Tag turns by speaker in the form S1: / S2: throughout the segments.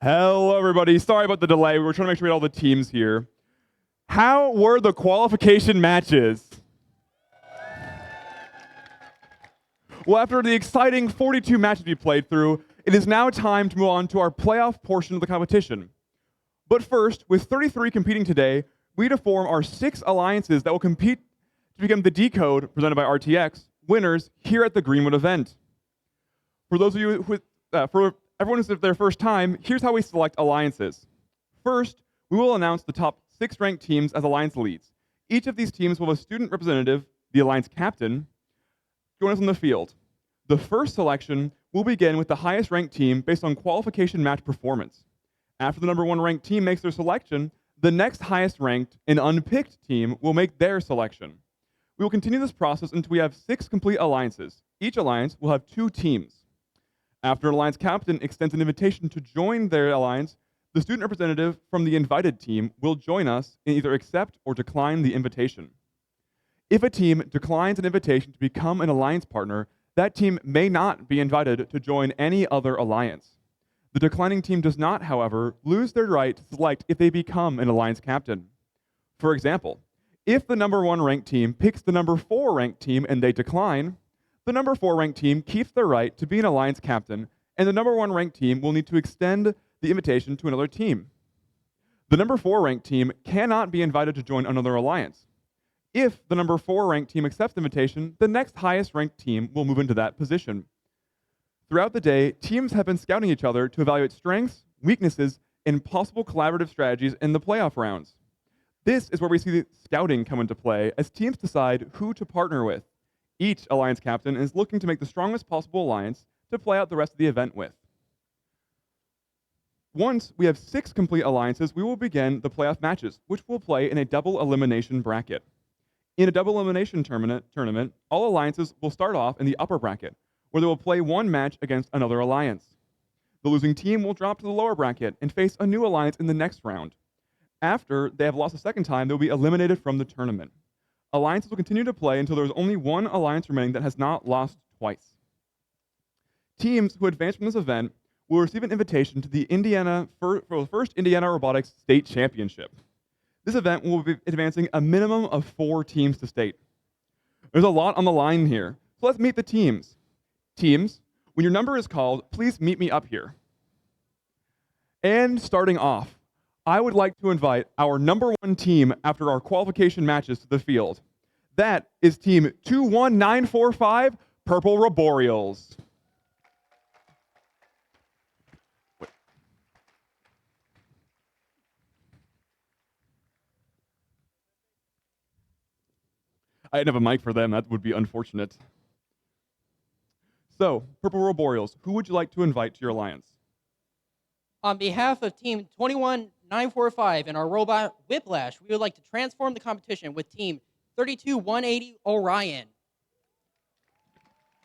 S1: Hello, everybody. Sorry about the delay. We were trying to make sure we had all the teams here. How were the qualification matches? Well, after the exciting 42 matches we played through, it is now time to move on to our playoff portion of the competition. But first, with 33 competing today, we need to form our 6 alliances that will compete to become the Decode, presented by RTX, winners here at the Greenwood event. For those of you who, for everyone who's their first time, here's how we select alliances. First, we will announce the top 6 ranked teams as alliance leads. Each of these teams will have a student representative, the alliance captain, join us on the field. The first selection will begin with the highest ranked team based on qualification match performance. After the number 1 ranked team makes their selection, the next highest ranked and unpicked team will make their selection. We will continue this process until we have 6 complete alliances. Each alliance will have 2 teams. After an alliance captain extends an invitation to join their alliance, the student representative from the invited team will join us and either accept or decline the invitation. If a team declines an invitation to become an alliance partner, that team may not be invited to join any other alliance. The declining team does not, however, lose their right to select if they become an alliance captain. For example, if the number 1 ranked team picks the number 4 ranked team and they decline, the number 4 ranked team keeps their right to be an alliance captain, and the number 1 ranked team will need to extend the invitation to another team. The number 4 ranked team cannot be invited to join another alliance. If the number 4 ranked team accepts the invitation, the next highest ranked team will move into that position. Throughout the day, teams have been scouting each other to evaluate strengths, weaknesses, and possible collaborative strategies in the playoff rounds. This is where we see the scouting come into play as teams decide who to partner with. Each alliance captain is looking to make the strongest possible alliance to play out the rest of the event with. Once we have 6 complete alliances, we will begin the playoff matches, which will play in a double elimination bracket. In a double elimination tournament, all alliances will start off in the upper bracket, where they will play 1 match against another alliance. The losing team will drop to the lower bracket and face a new alliance in the next round. After they have lost a second time, they will be eliminated from the tournament. Alliances will continue to play until there is only 1 alliance remaining that has not lost twice. Teams who advance from this event will receive an invitation to the first Indiana Robotics State Championship. This event will be advancing a minimum of 4 teams to state. There's a lot on the line here, so let's meet the teams. Teams, when your number is called, please meet me up here. And starting off, I would like to invite our number 1 team after our qualification matches to the field. That is team 21945, Purple Roboreals. I didn't have a mic for them. That would be unfortunate. So, Purple Roboreals, who would you like to invite to your alliance?
S2: On behalf of Team 21945 and our robot Whiplash, we would like to transform the competition with Team 32180 Orion.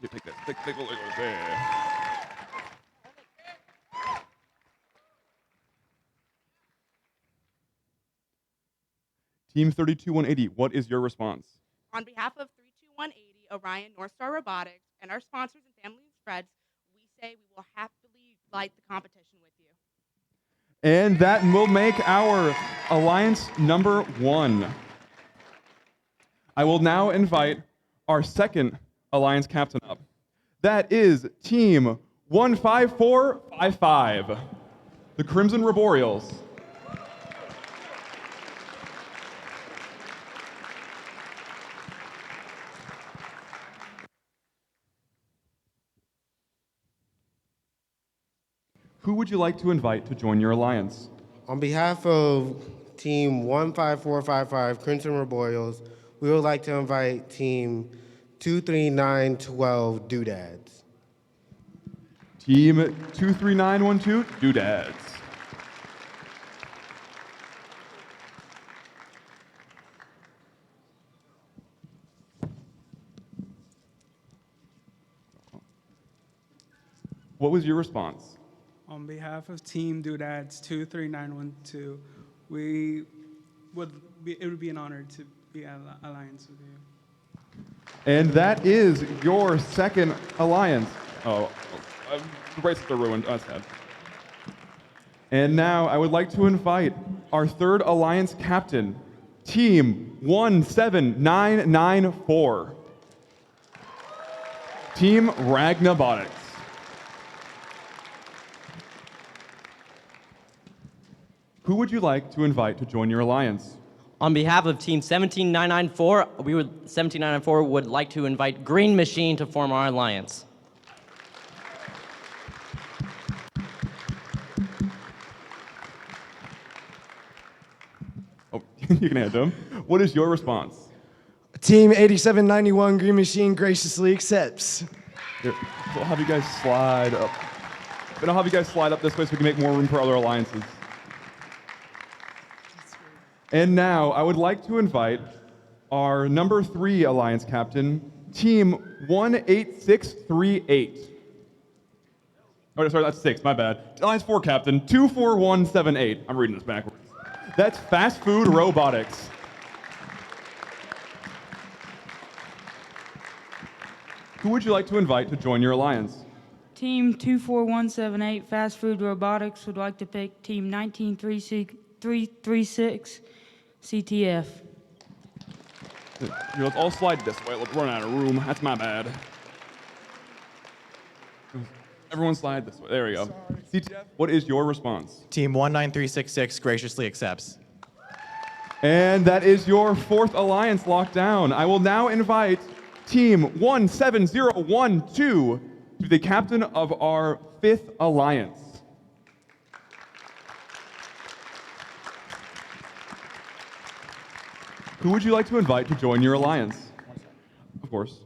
S1: You take that. Take a look over there. Team 32180, what is your response?
S3: On behalf of 32180 Orion North Star Robotics and our sponsors and family and friends, we say we will happily light the competition with you.
S1: And that will make our alliance number 1. I will now invite our second alliance captain up. That is Team 15455, the Crimson Roboreals. Who would you like to invite to join your alliance?
S4: On behalf of Team 15455 Crimson Roboreals, we would like to invite Team 23912 Doodads.
S1: Team 23912 Doodads. What was your response?
S5: On behalf of Team Doodads 23912, it would be an honor to be in alliance with you.
S1: And that is your second alliance. The bracelets are ruined. Oh, that's sad. And now I would like to invite our third alliance captain, Team 17994. Team Ragnabotics. Who would you like to invite to join your alliance?
S6: On behalf of Team 17994 would like to invite Green Machine to form our alliance.
S1: Oh, you can hand to him. What is your response?
S7: Team 8791 Green Machine graciously accepts.
S1: Here, I'll have you guys slide up. Then I'll have you guys slide up this way so we can make more room for other alliances. And now I would like to invite our number 3 alliance captain, Team 18638. Oh, sorry, that's 6, my bad. Alliance 4 captain, 24178. I'm reading this backwards. That's Fast Food Robotics. Who would you like to invite to join your alliance?
S8: Team 24178 Fast Food Robotics would like to pick Team 19336 CTF.
S1: Here, let's all slide this way. Let's run out of room. That's my bad. Everyone slide this way. There we go. CTF, what is your response?
S9: Team 19366 graciously accepts.
S1: And that is your 4th alliance locked down. I will now invite Team 17012 to be the captain of our 5th alliance. Who would you like to invite to join your alliance? Of course.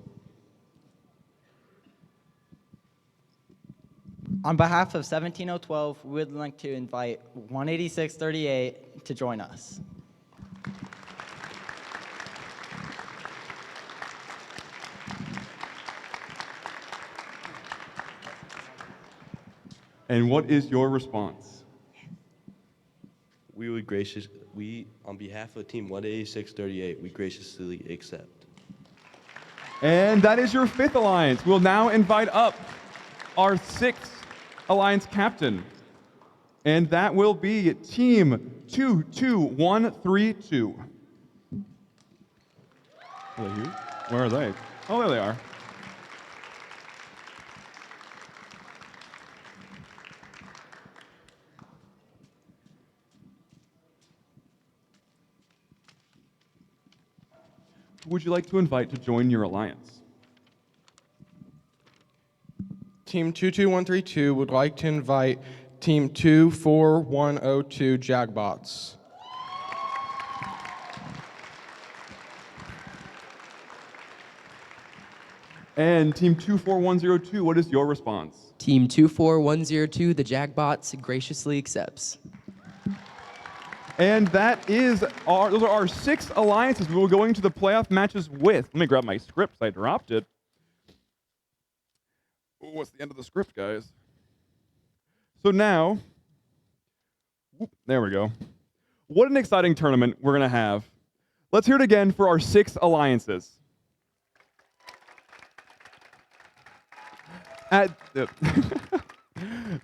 S10: On behalf of 17012, we would like to invite 18638 to join us.
S1: And what is your response?
S11: On behalf of Team 18638, we graciously accept.
S1: And that is your 5th alliance. We'll now invite up our 6th alliance captain. And that will be Team 22132. Are they here? Where are they? Oh, there they are. Who would you like to invite to join your alliance?
S12: Team 22132 would like to invite Team 24102 Jagbots.
S1: And Team 24102, what is your response?
S13: Team 24102, the Jagbots, graciously accepts.
S1: And those are our 6 alliances we will go into the playoff matches with. Let me grab my script, I dropped it. Ooh, what's the end of the script, guys? So now, there we go. What an exciting tournament we're going to have. Let's hear it again for our 6 alliances.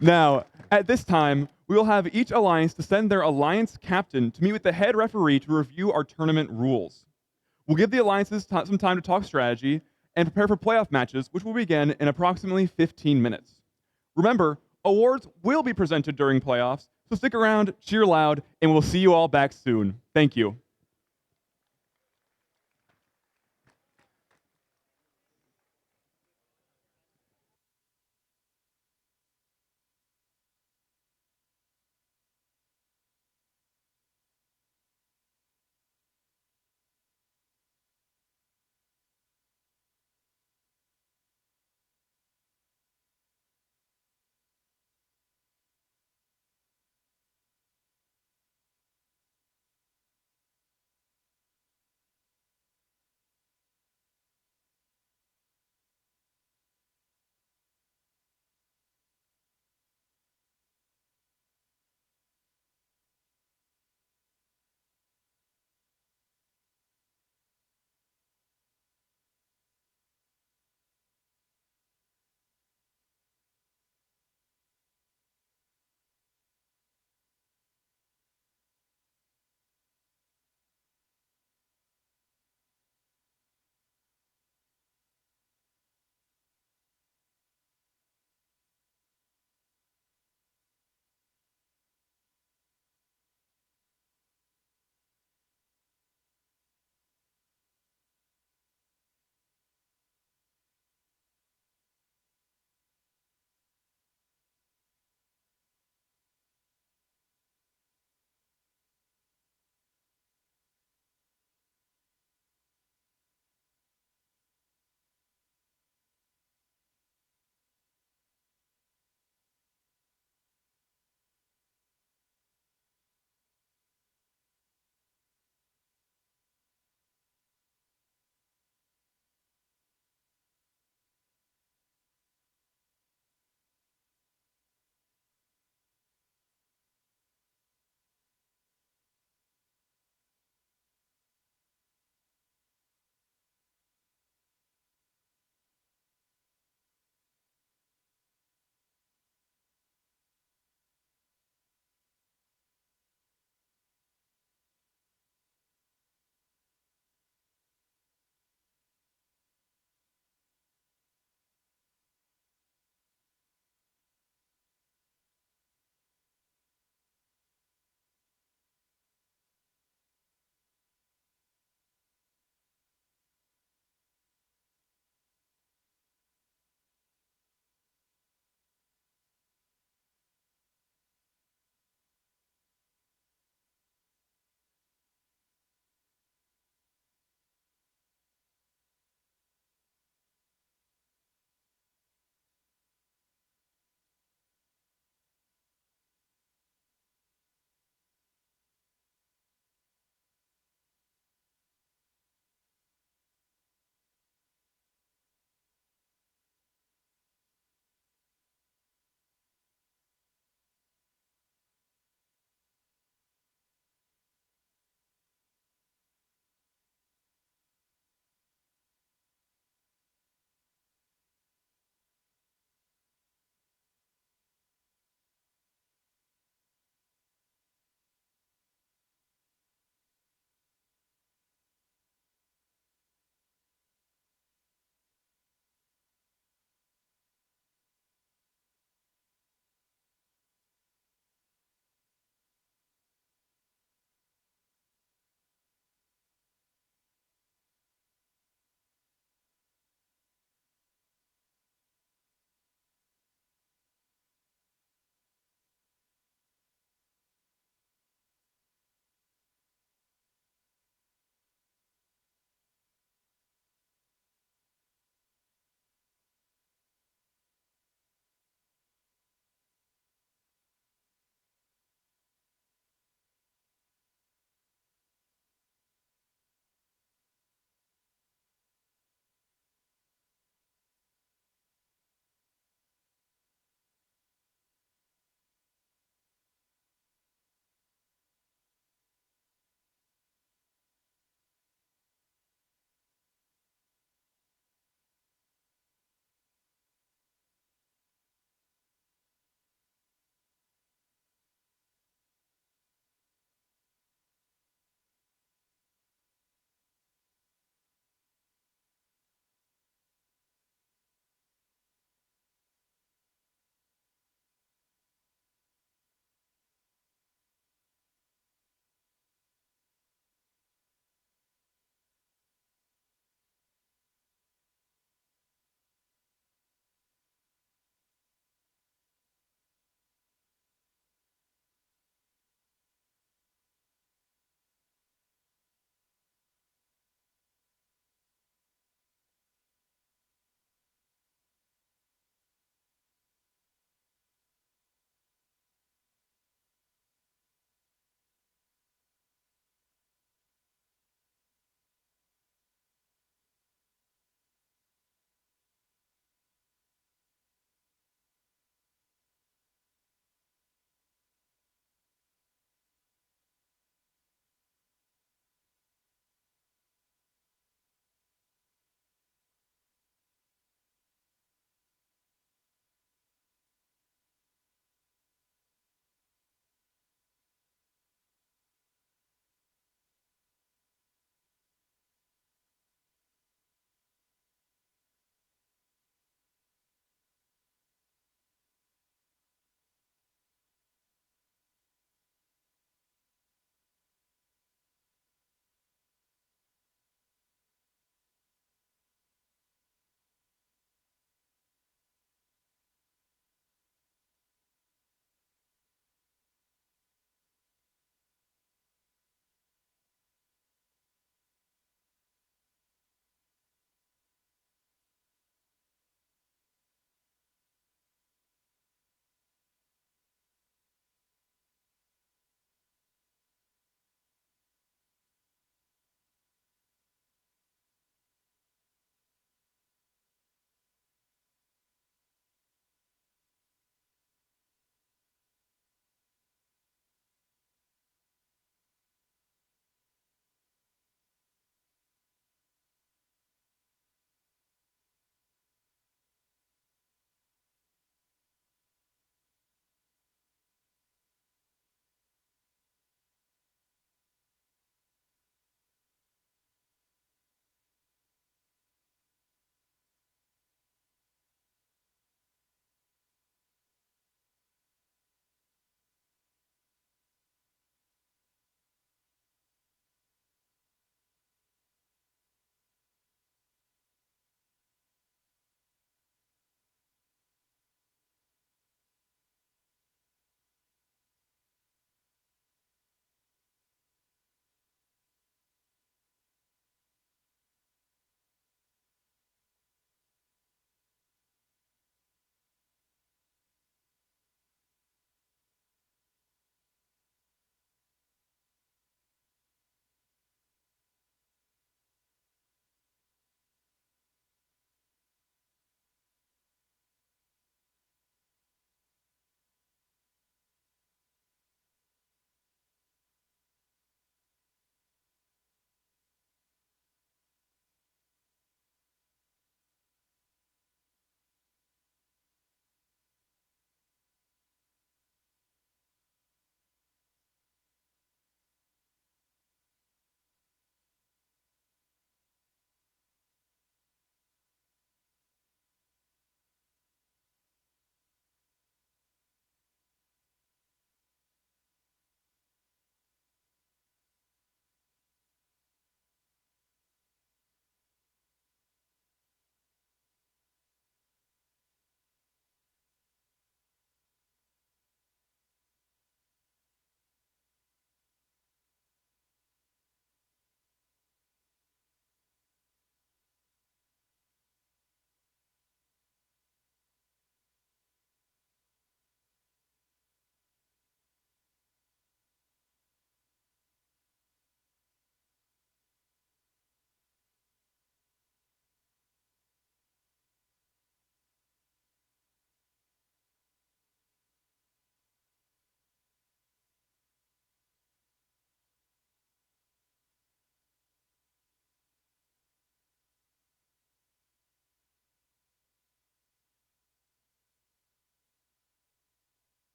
S1: Now, at this time, we will have each alliance to send their alliance captain to meet with the head referee to review our tournament rules. We'll give the alliances some time to talk strategy and prepare for playoff matches, which will begin in approximately 15 minutes. Remember, awards will be presented during playoffs, so stick around, cheer loud, and we'll see you all back soon. Thank you.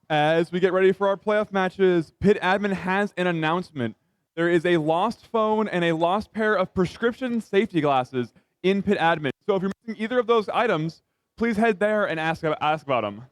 S1: As we get ready for our playoff matches, Pit Admin has an announcement. There is a lost phone and a lost pair of prescription safety glasses in Pit Admin. So if you're missing either of those items, please head there and ask about them.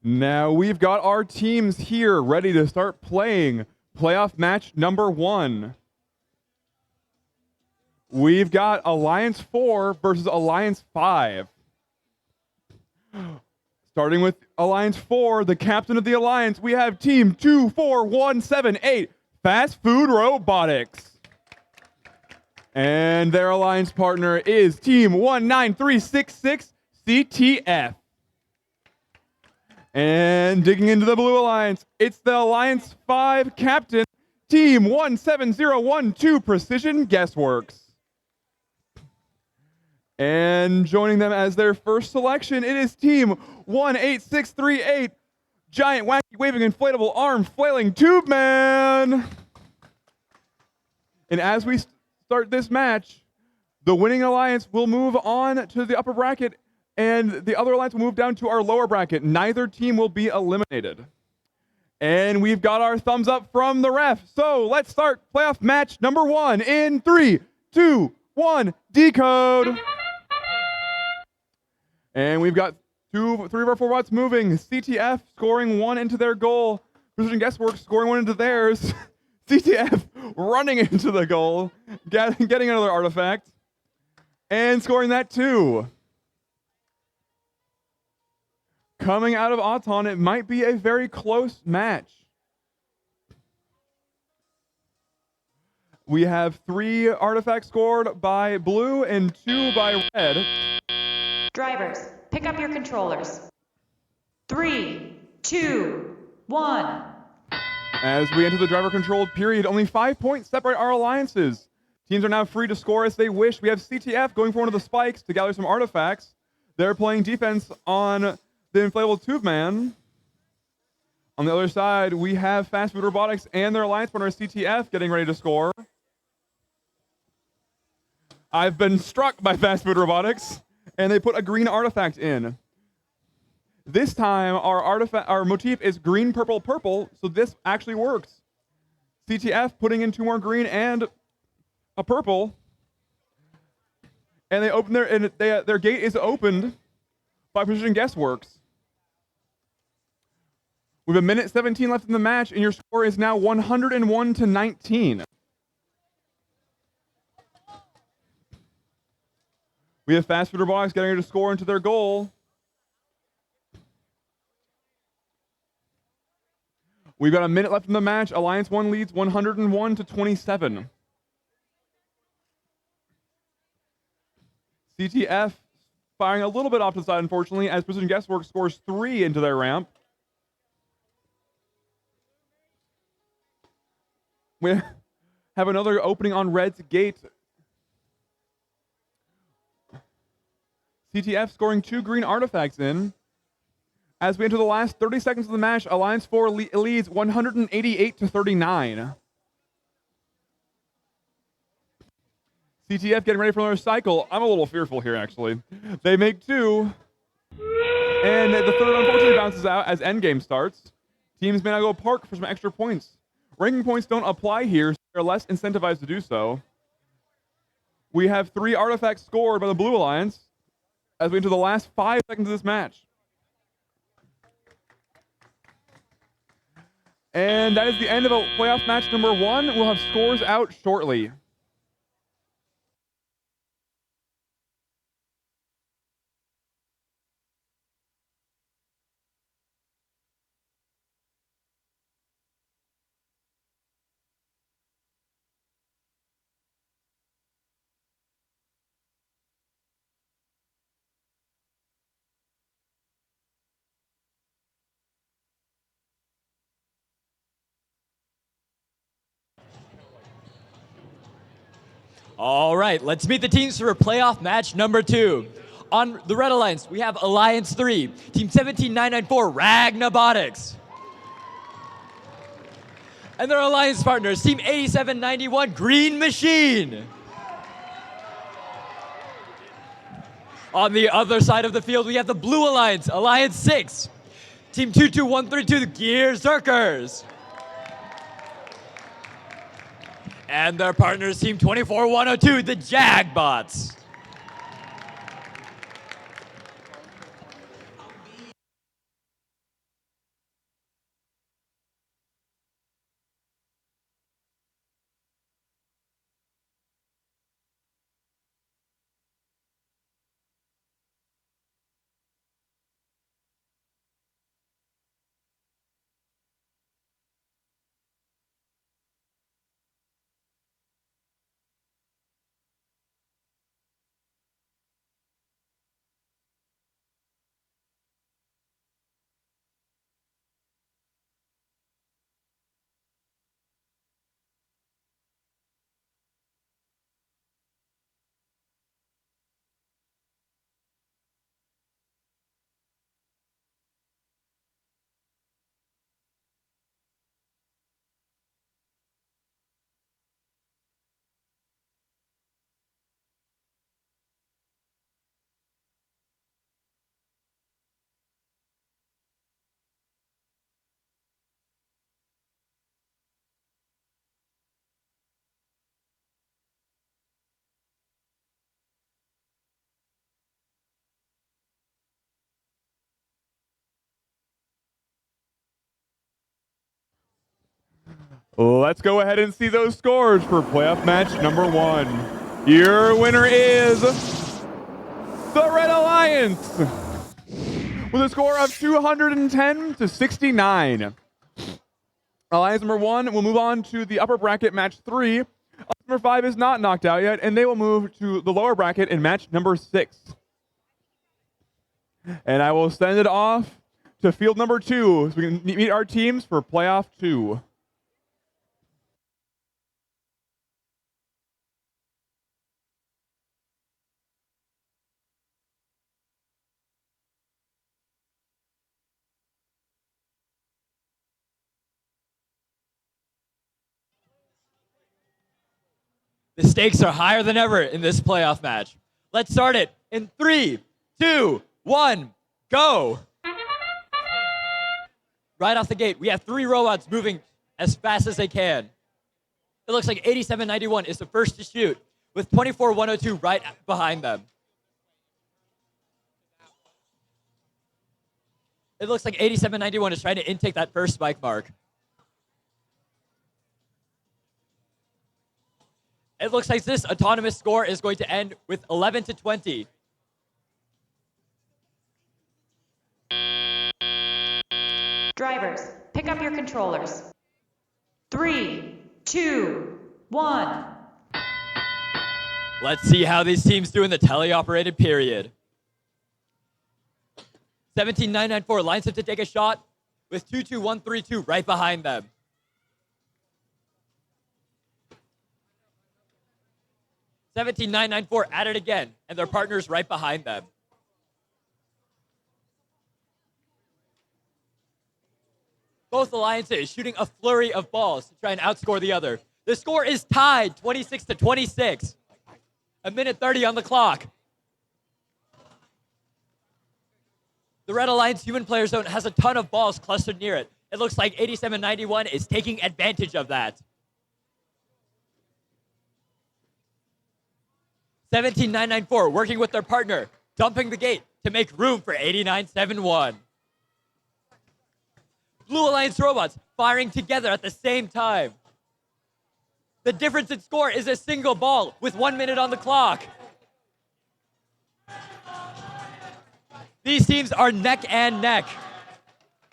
S1: Now we've got our teams here ready to start playing playoff match number 1. We've got Alliance 4 versus Alliance 5. Starting with Alliance 4, the captain of the Alliance, we have Team 24178, Fast Food Robotics. And their Alliance partner is Team 19366, CTF. And digging into the Blue Alliance, it's the Alliance 5 captain, Team 17012, Precision Guessworks. And joining them as their first selection, it is Team 18638, Giant Wacky Waving Inflatable Arm Flailing Tube Man. And as we start this match, the winning alliance will move on to the upper bracket, and the other alliance will move down to our lower bracket. Neither team will be eliminated. And we've got our thumbs up from the ref. So let's start playoff match number 1 in 3, 2, 1, decode. And we've got 3 of our 4 bots moving. CTF scoring 1 into their goal. Precision Guessworks scoring 1 into theirs. CTF running into the goal, getting another artifact, and scoring that too. Coming out of Auton, it might be a very close match. We have 3 artifacts scored by blue and 2 by red.
S14: Drivers, pick up your controllers. 3, 2, 1.
S1: As we enter the driver-controlled period, only 5 points separate our alliances. Teams are now free to score as they wish. We have CTF going for one of the spikes to gather some artifacts. They're playing defense on the inflatable tube man. On the other side, we have Fast Food Robotics and their alliance partner CTF getting ready to score. I've been struck by Fast Food Robotics, and they put a green artifact in. This time, our motif is green, purple, purple, so this actually works. CTF putting in 2 more green and a purple, and they open their gate is opened by precision guessworks. We have 1:17 left in the match, and your score is now 101-19. We have Fast Food Robotics getting ready to score into their goal. We've got a minute left in the match. Alliance 1 leads 101-27. CTF firing a little bit off to the side, unfortunately, as Precision Guesswork scores 3 into their ramp. We have another opening on Red's gate. CTF scoring 2 green artifacts in. As we enter the last 30 seconds of the match, Alliance 4 leads 188-39. CTF getting ready for another cycle. I'm a little fearful here, actually. They make 2. And the third, unfortunately, bounces out as endgame starts. Teams may now go park for some extra points. Ranking points don't apply here, so they're less incentivized to do so. We have 3 artifacts scored by the Blue Alliance as we enter the last 5 seconds of this match. And that is the end of playoff match number 1. We'll have scores out shortly.
S15: All right, let's meet the teams for playoff match number 2. On the Red Alliance, we have Alliance 3, Team 17994, Ragnabotics. And their alliance partners, Team 8791, Green Machine. On the other side of the field, we have the Blue Alliance, Alliance 6, Team 22132, the Gear Zerkers. And their partners, Team 24102, the Jagbots.
S1: Let's go ahead and see those scores for playoff match number 1. Your winner is the Red Alliance with a score of 210-69. Alliance number 1 will move on to the upper bracket match 3. Number 5 is not knocked out yet, and they will move to the lower bracket in match number 6. And I will send it off to field number 2 so we can meet our teams for playoff 2.
S15: The stakes are higher than ever in this playoff match. Let's start it in 3, 2, 1, go! Right off the gate, we have 3 robots moving as fast as they can. It looks like 8791 is the first to shoot, with 24102 right behind them. It looks like 8791 is trying to intake that first spike mark. It looks like this autonomous score is going to end with 11-20.
S14: Drivers, pick up your controllers. 3, 2, 1.
S15: Let's see how these teams do in the teleoperated period. 17994 lines up to take a shot with 22132 right behind them. 17994 at it again, and their partners right behind them. Both alliances shooting a flurry of balls to try and outscore the other. The score is tied, 26-26. A minute 30 on the clock. The Red Alliance human player zone has a ton of balls clustered near it. It looks like 8791 is taking advantage of that. 17994 working with their partner, dumping the gate to make room for 8971. Blue Alliance robots firing together at the same time. The difference in score is a single ball with 1 minute on the clock. These teams are neck and neck.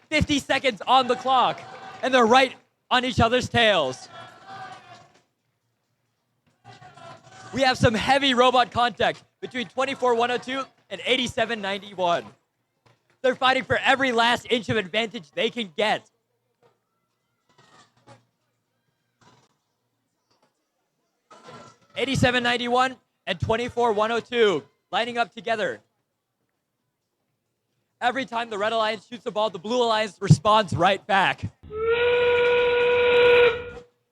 S15: 50 seconds on the clock, and they're right on each other's tails. We have some heavy robot contact between 24102 and 8791. They're fighting for every last inch of advantage they can get. $87.91 and 24102 lining up together. Every time the Red Alliance shoots a ball, the Blue Alliance responds right back.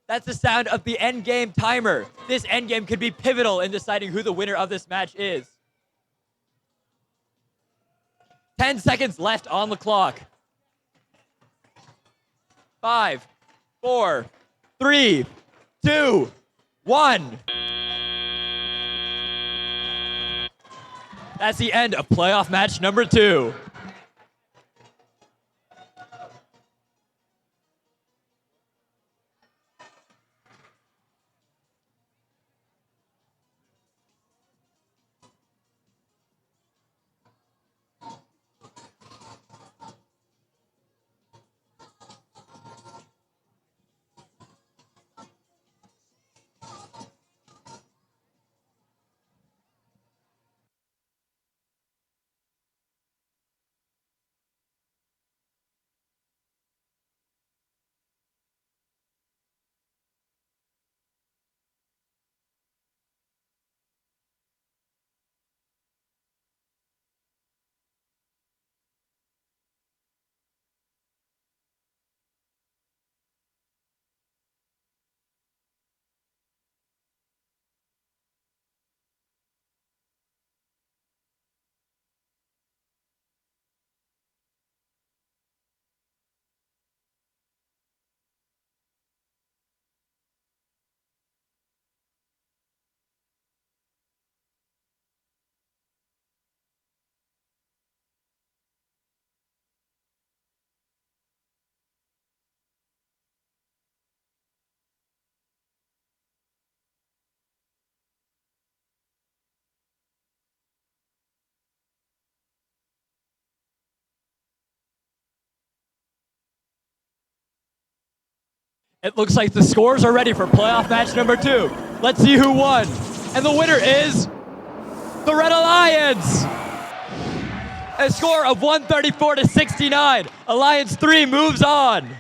S15: That's the sound of the end game timer. This end game could be pivotal in deciding who the winner of this match is. 10 seconds left on the clock. 5, 4, 3, 2, 1. That's the end of playoff match number 2. It looks like the scores are ready for playoff match number 2. Let's see who won. And the winner is the Red Alliance. A score of 134 to 69. Alliance 3 moves on.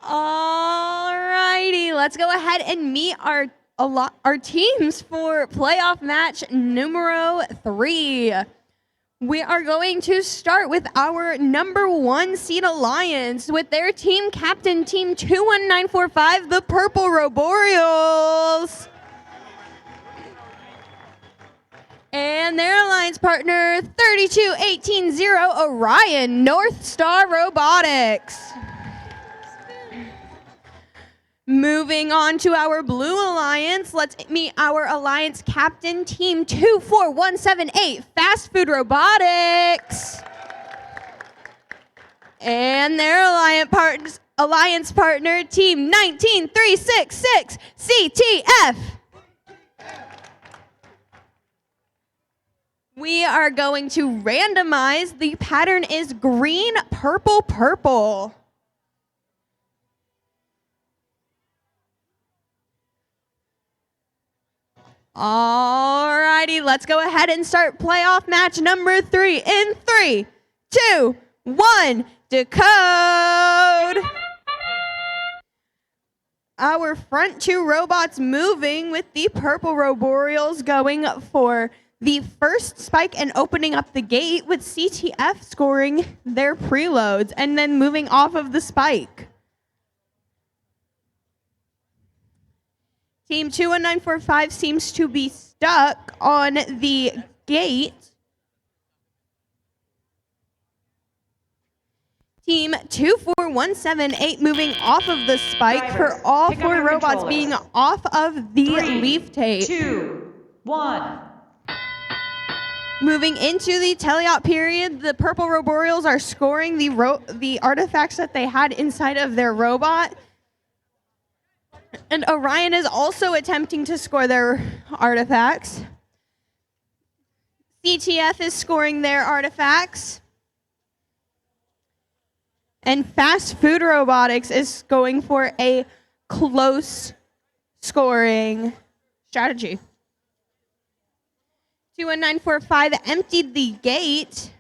S16: Alrighty, let's go ahead and meet our teams for playoff match numero 3. We are going to start with our number 1 seed Alliance with their team captain, Team 21945, the Purple Roboreals. And their alliance partner, 32180 Orion North Star Robotics. Moving on to our blue alliance, let's meet our alliance captain, Team 24178 Fast Food Robotics. And their alliance partner, Team 19366 CTF. We are going to randomize. The pattern is green, purple, purple. Alrighty, let's go ahead and start playoff match number 3 in 3, 2, 1, decode. Our front 2 robots moving with the purple Roboreals going for the first spike and opening up the gate with CTF scoring their preloads and then moving off of the spike. Team 21945 seems to be stuck on the gate. Team 24178 moving off of the spike for all 4 robots being off of the
S14: 3,
S16: leaf tape.
S14: 2, 1.
S16: Moving into the teleop period, the purple Roboreals are scoring the artifacts that they had inside of their robot. And Orion is also attempting to score their artifacts. CTF is scoring their artifacts. And Fast Food Robotics is going for a close scoring strategy. 21945 emptied the gate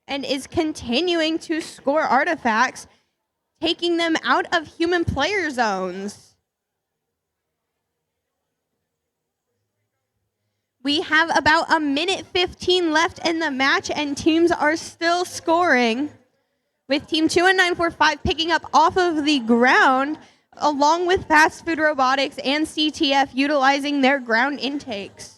S16: and is continuing to score artifacts, taking them out of human player zones. We have about a minute 15 left in the match, and teams are still scoring, with Team 21945 picking up off of the ground, along with Fast Food Robotics and CTF utilizing their ground intakes.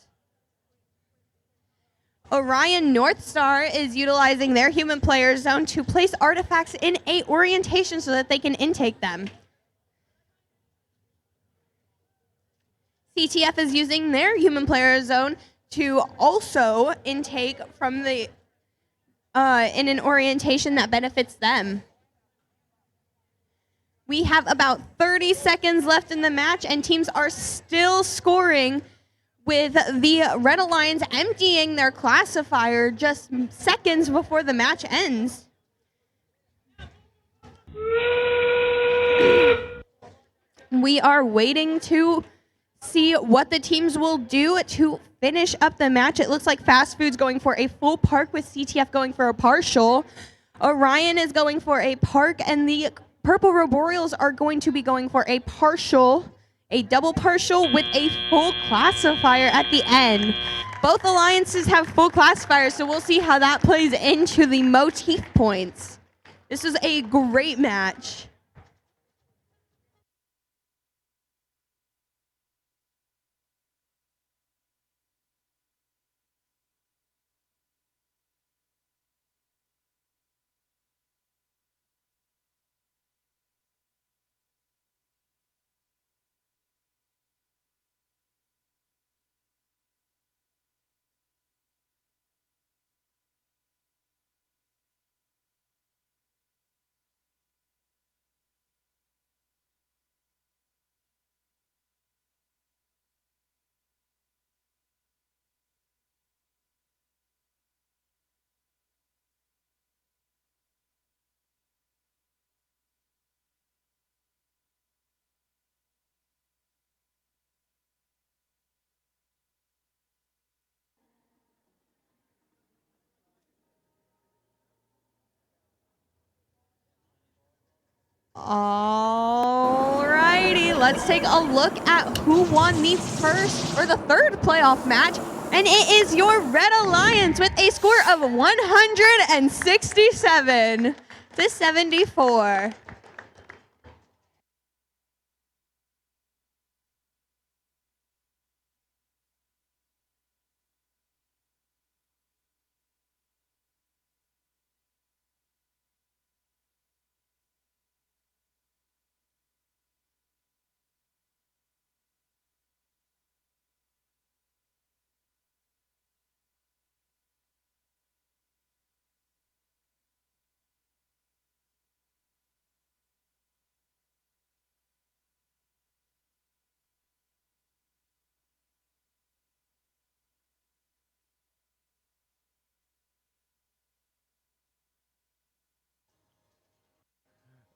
S16: Orion North Star is utilizing their human player zone to place artifacts in a orientation so that they can intake them. CTF is using their human player zone to also intake from the in an orientation that benefits them. We have about 30 seconds left in the match, and teams are still scoring, with the Red Alliance emptying their classifier just seconds before the match ends. We are waiting to see what the teams will do to finish up the match. It looks like Fast Food's going for a full park, with CTF going for a partial. Orion is going for a park, and the Purple Roboreals are going to be going for a partial, a double partial with a full classifier at the end. Both alliances have full classifiers, so we'll see how that plays into the motif points. This was a great match. Alrighty, let's take a look at who won the first or the third playoff match. And it is your Red Alliance with a score of 167 to 74.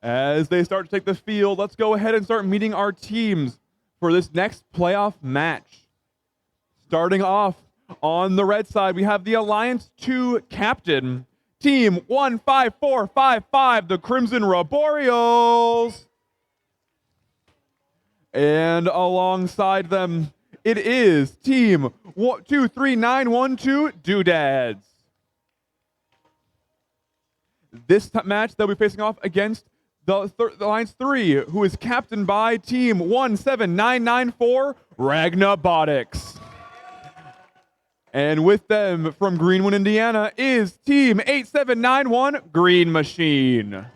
S1: As they start to take the field, let's go ahead and start meeting our teams for this next playoff match. Starting off on the red side, we have the Alliance 2 captain, Team 15455, the Crimson Roboreals. And alongside them, it is Team 23912, Doodads. This match, they'll be facing off against the Alliance 3, who is captained by Team 17994, Ragnabotics. And with them from Greenwood, Indiana, is Team 8791, Green Machine.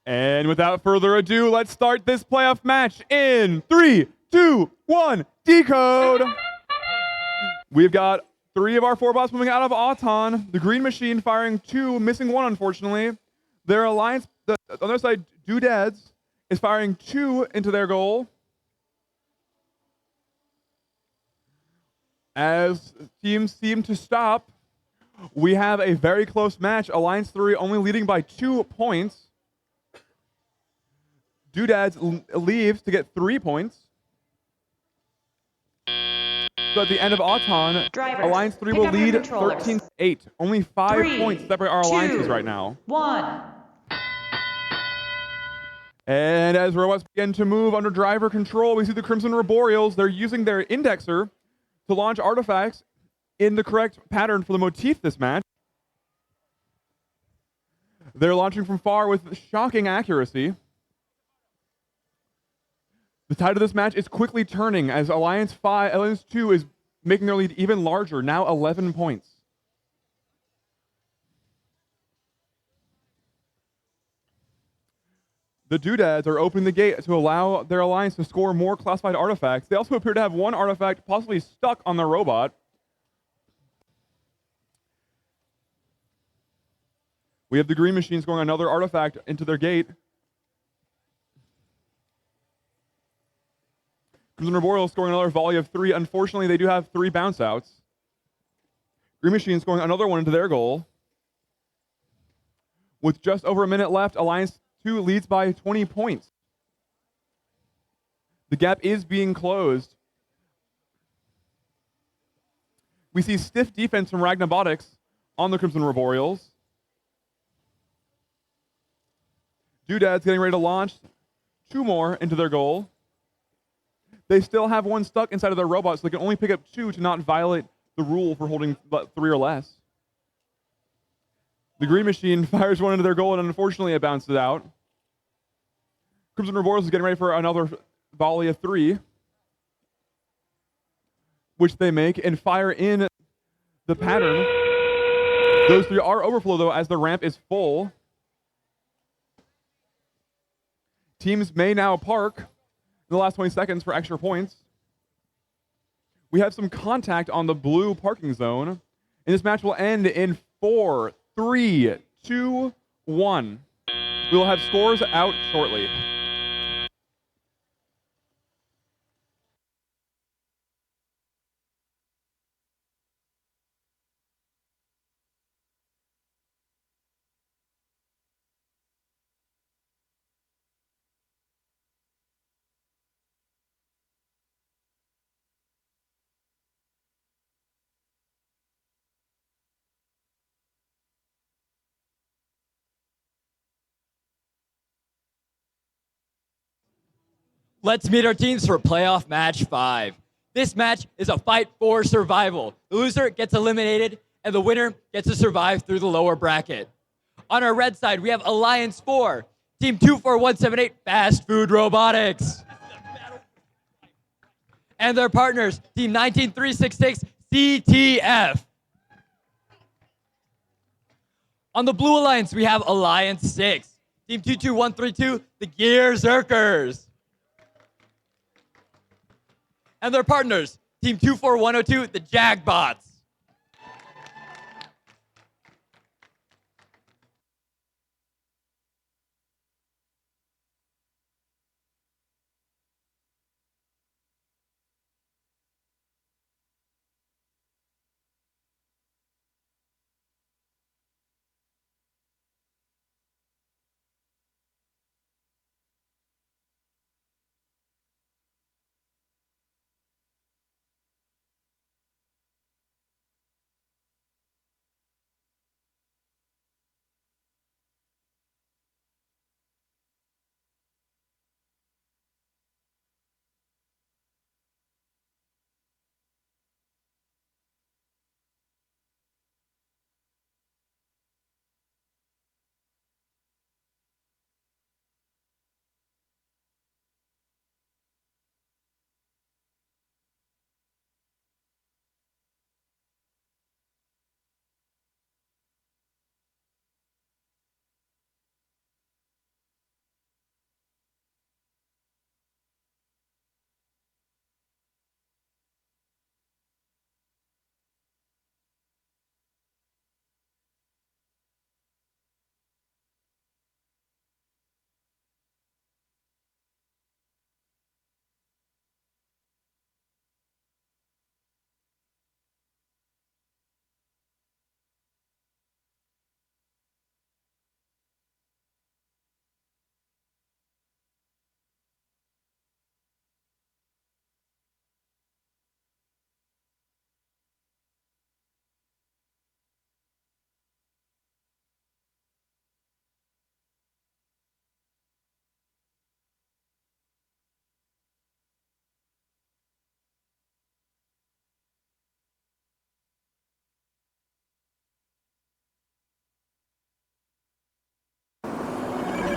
S1: And without further ado, let's start this playoff match in 3, 2, 1, decode. We've got 3 of our 4 bots moving out of Auton. The Green Machine firing 2, missing 1, unfortunately. Their alliance, on the other side, Doodads is firing 2 into their goal. As teams seem to stop, we have a very close match. Alliance 3 only leading by 2 points. Doodads leaves to get 3 points. So at the end of Auton,
S14: Drivers,
S1: Alliance 3
S14: pick
S1: will
S14: up your
S1: lead
S14: controllers.
S1: 13-8. Only 5
S14: 3,
S1: points separate our alliances
S14: 2,
S1: right now.
S14: 1.
S1: And as robots begin to move under driver control, we see the Crimson Arboreals. They're using their indexer to launch artifacts in the correct pattern for the motif this match. They're launching from far with shocking accuracy. The tide of this match is quickly turning as Alliance 2 is making their lead even larger, now 11 points. The Doodads are opening the gate to allow their alliance to score more classified artifacts. They also appear to have 1 artifact possibly stuck on their robot. We have the Green Machine scoring another artifact into their gate. Crimson Arboreal scoring another volley of 3. Unfortunately, they do have 3 bounce outs. Green Machine scoring another one into their goal. With just over a minute left, Alliance 2 leads by 20 points. The gap is being closed. We see stiff defense from Ragnabotics on the Crimson Arboreals. Doodads getting ready to launch 2 more into their goal. They still have 1 stuck inside of their robot, so they can only pick up 2 to not violate the rule for holding 3 or less. The Green Machine fires 1 into their goal, and unfortunately it bounces out. Crimson Arboreals is getting ready for another volley of 3, which they make and fire in the pattern. Those 3 are overflow, though, as the ramp is full. Teams may now park in the last 20 seconds for extra points. We have some contact on the blue parking zone, and this match will end in 4, 3, 2, 1. We will have scores out shortly.
S15: Let's meet our teams for playoff match 5. This match is a fight for survival. The loser gets eliminated, and the winner gets to survive through the lower bracket. On our red side, we have Alliance 4, Team 24178 Fast Food Robotics. And their partners, Team 19366 CTF. On the blue alliance, we have Alliance 6, Team 22132 the Gear Zerkers. And their partners, Team 24102, the Jagbots.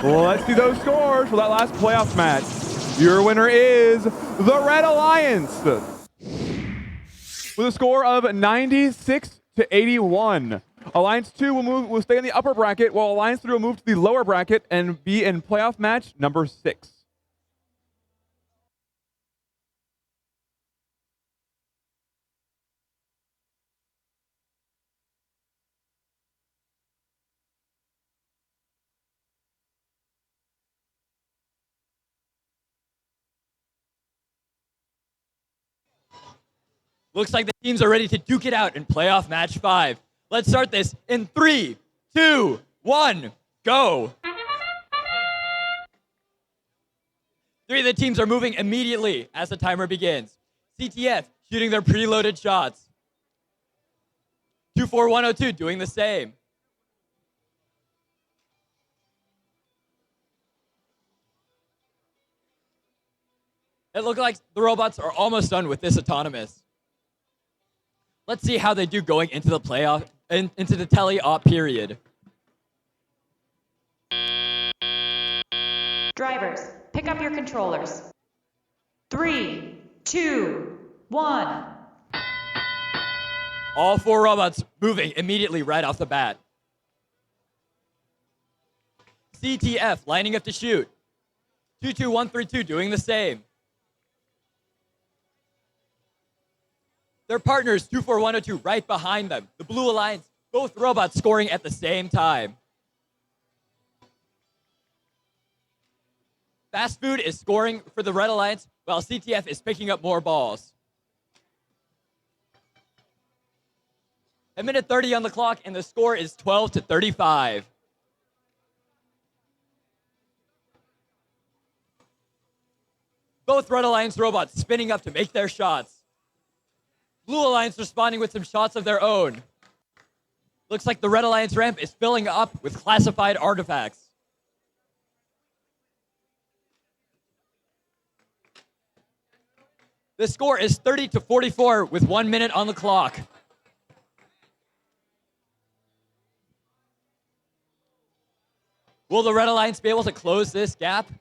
S1: Let's see those scores for that last playoff match. Your winner is the Red Alliance with a score of 96 to 81. Alliance 2 will stay in the upper bracket, while Alliance 3 will move to the lower bracket and be in playoff match number 6.
S15: Looks like the teams are ready to duke it out in playoff match 5. Let's start this in 3, 2, 1, go. 3 of the teams are moving immediately as the timer begins. CTF shooting their preloaded shots. 24102 doing the same. It looks like the robots are almost done with this autonomous. Let's see how they do going into the playoff, into the tele-op period.
S14: Drivers, pick up your controllers. 3, 2, 1.
S15: All 4 robots moving immediately right off the bat. CTF lining up to shoot. 22132 doing the same. Their partners, 24102, right behind them. The Blue Alliance, both robots scoring at the same time. Fast Food is scoring for the Red Alliance, while CTF is picking up more balls. A minute 30 on the clock, and the score is 12 to 35. Both Red Alliance robots spinning up to make their shots. Blue Alliance responding with some shots of their own. Looks like the Red Alliance ramp is filling up with classified artifacts. The score is 30 to 44 with 1 minute on the clock. Will the Red Alliance be able to close this gap?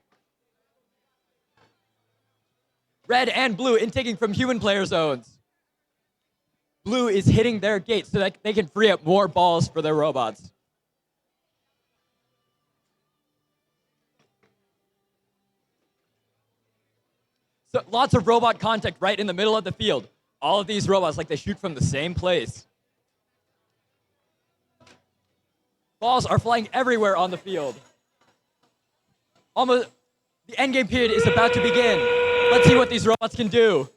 S15: Red and Blue intaking from human player zones. Blue is hitting their gate so that they can free up more balls for their robots. So lots of robot contact right in the middle of the field. All of these robots like they shoot from the same place. Balls are flying everywhere on the field. Almost, the endgame period is about to begin. Let's see what these robots can do.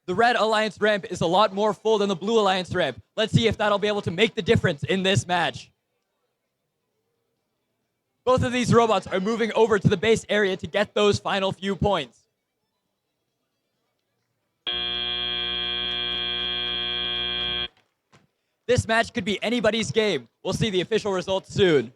S15: The Red Alliance ramp is a lot more full than the Blue Alliance ramp. Let's see if that'll be able to make the difference in this match. Both of these robots are moving over to the base area to get those final few points. This match could be anybody's game. We'll see the official results soon.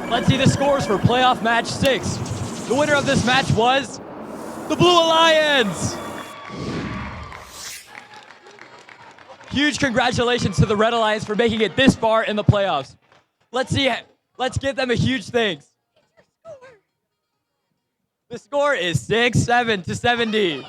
S15: Let's see the scores for playoff match 6. The winner of this match was the Blue Alliance. Huge congratulations to the Red Alliance for making it this far in the playoffs. Let's give them a huge thanks. The score is 6-7 to 70.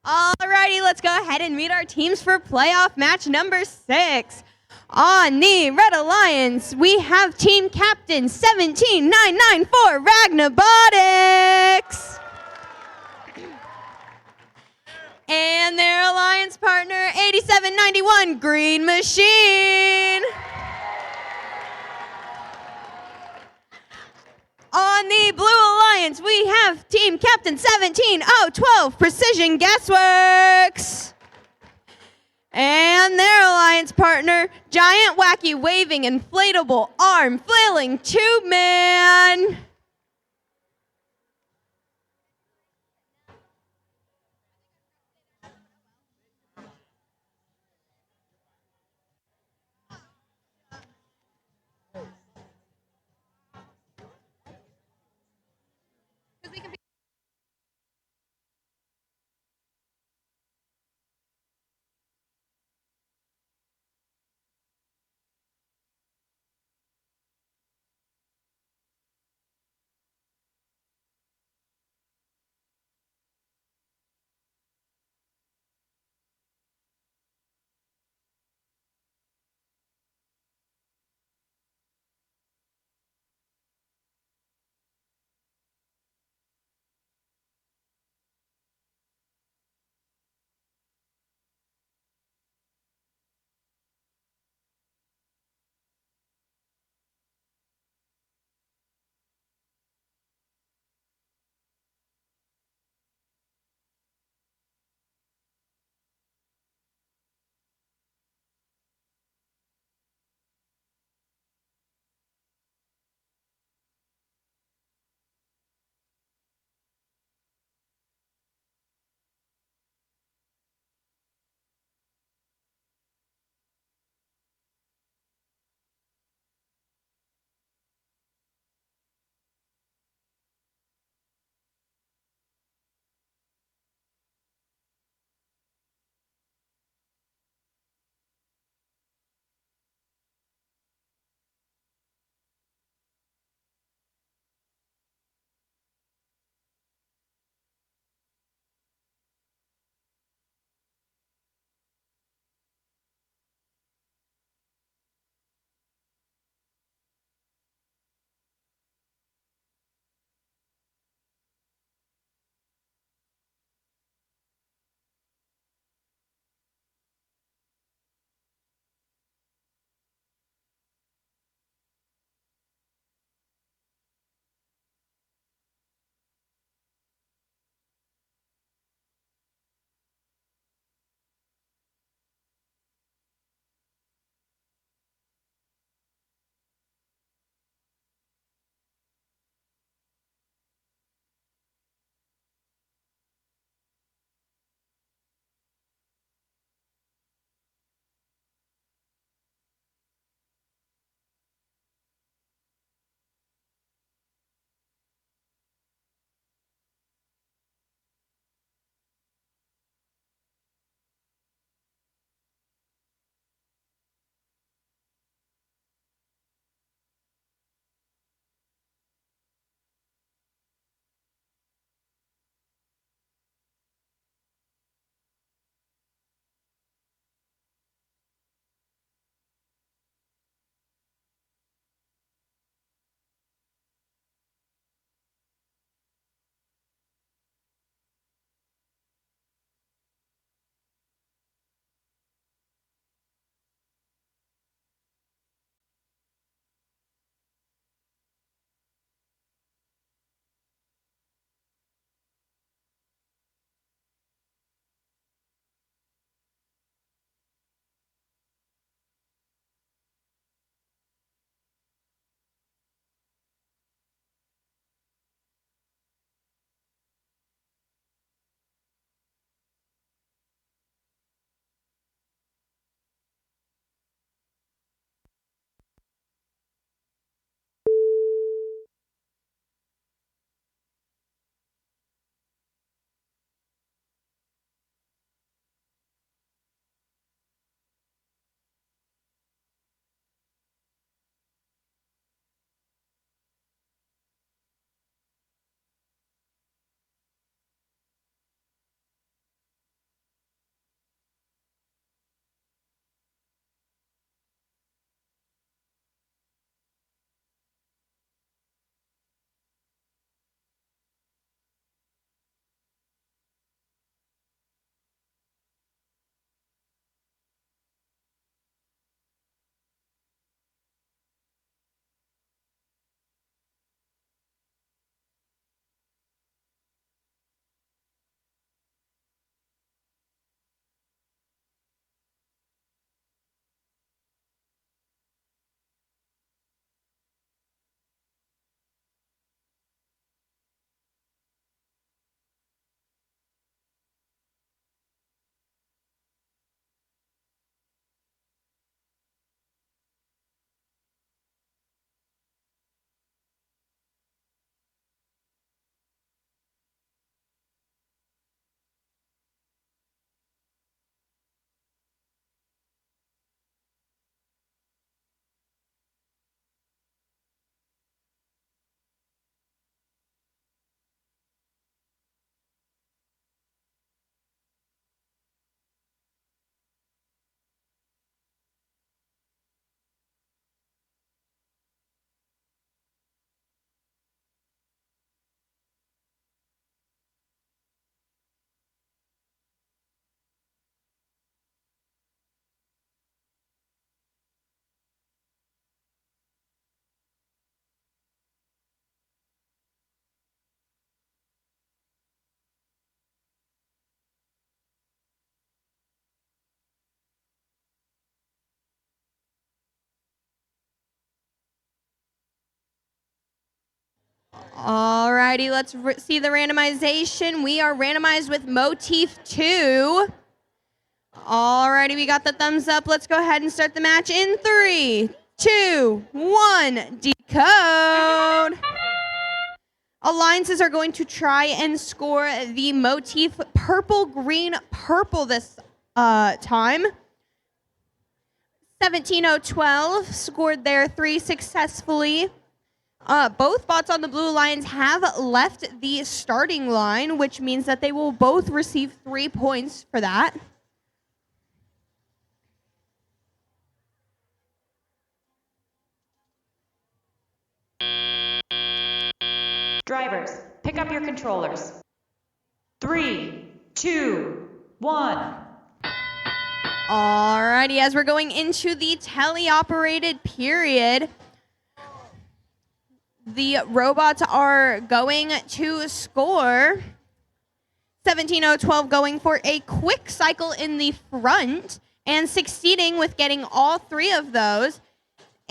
S16: Alrighty, let's go ahead and meet our teams for playoff match number 6. On the Red Alliance, we have team captain 17994 Ragnabotics. And their alliance partner 8791 Green Machine. On the Blue Alliance, we have team captain 17012 Precision Gasworks. And their alliance partner, Giant Wacky Waving Inflatable Arm Flailing Tube Man. Alrighty, let's see the randomization. We are randomized with Motif 2. Alrighty, we got the thumbs up. Let's go ahead and start the match in 3, 2, 1. Decode. Alliances are going to try and score the Motif purple, green, purple this time. 17012 scored their 3 successfully. Both bots on the Blue Alliance have left the starting line, which means that they will both receive 3 points for that.
S14: Drivers, pick up your controllers. 3, 2, 1.
S16: Alrighty, as we're going into the teleoperated period, the robots are going to score. 17012 going for a quick cycle in the front and succeeding with getting all 3 of those.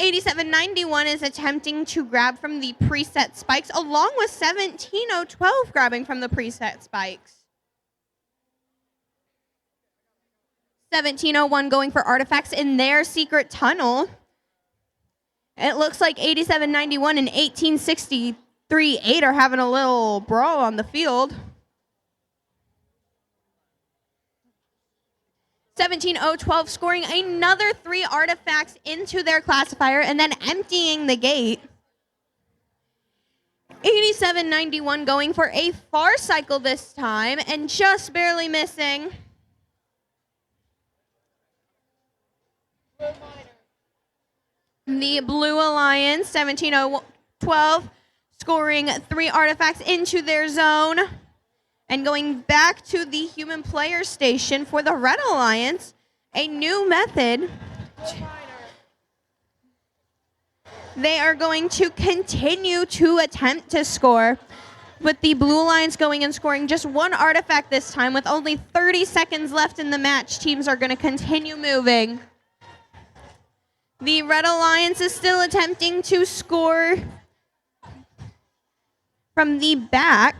S16: 8791 is attempting to grab from the preset spikes, along with 17012 grabbing from the preset spikes. 1701 going for artifacts in their secret tunnel. It looks like 8791 and 1863-8 are having a little brawl on the field. 17012 scoring another 3 artifacts into their classifier and then emptying the gate. 8791 going for a far cycle this time and just barely missing. The Blue Alliance, 17012, scoring 3 artifacts into their zone and going back to the human player station for the Red Alliance, a new method. They are going to continue to attempt to score, with the Blue Alliance going and scoring just 1 artifact this time. With only 30 seconds left in the match, teams are going to continue moving. The Red Alliance is still attempting to score from the back.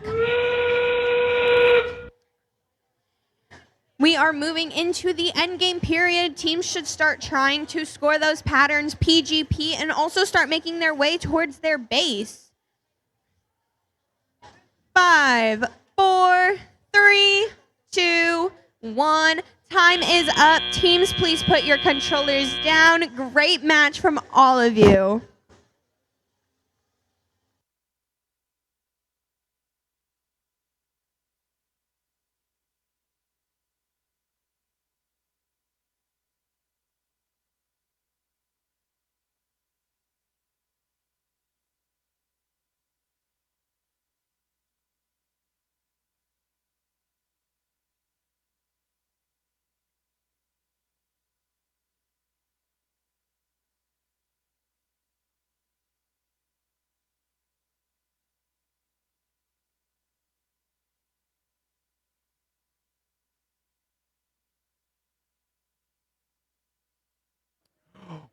S16: We are moving into the endgame period. Teams should start trying to score those patterns, PGP, and also start making their way towards their base. 5, 4, 3, 2, 1. Time is up. Teams, please put your controllers down. Great match from all of you.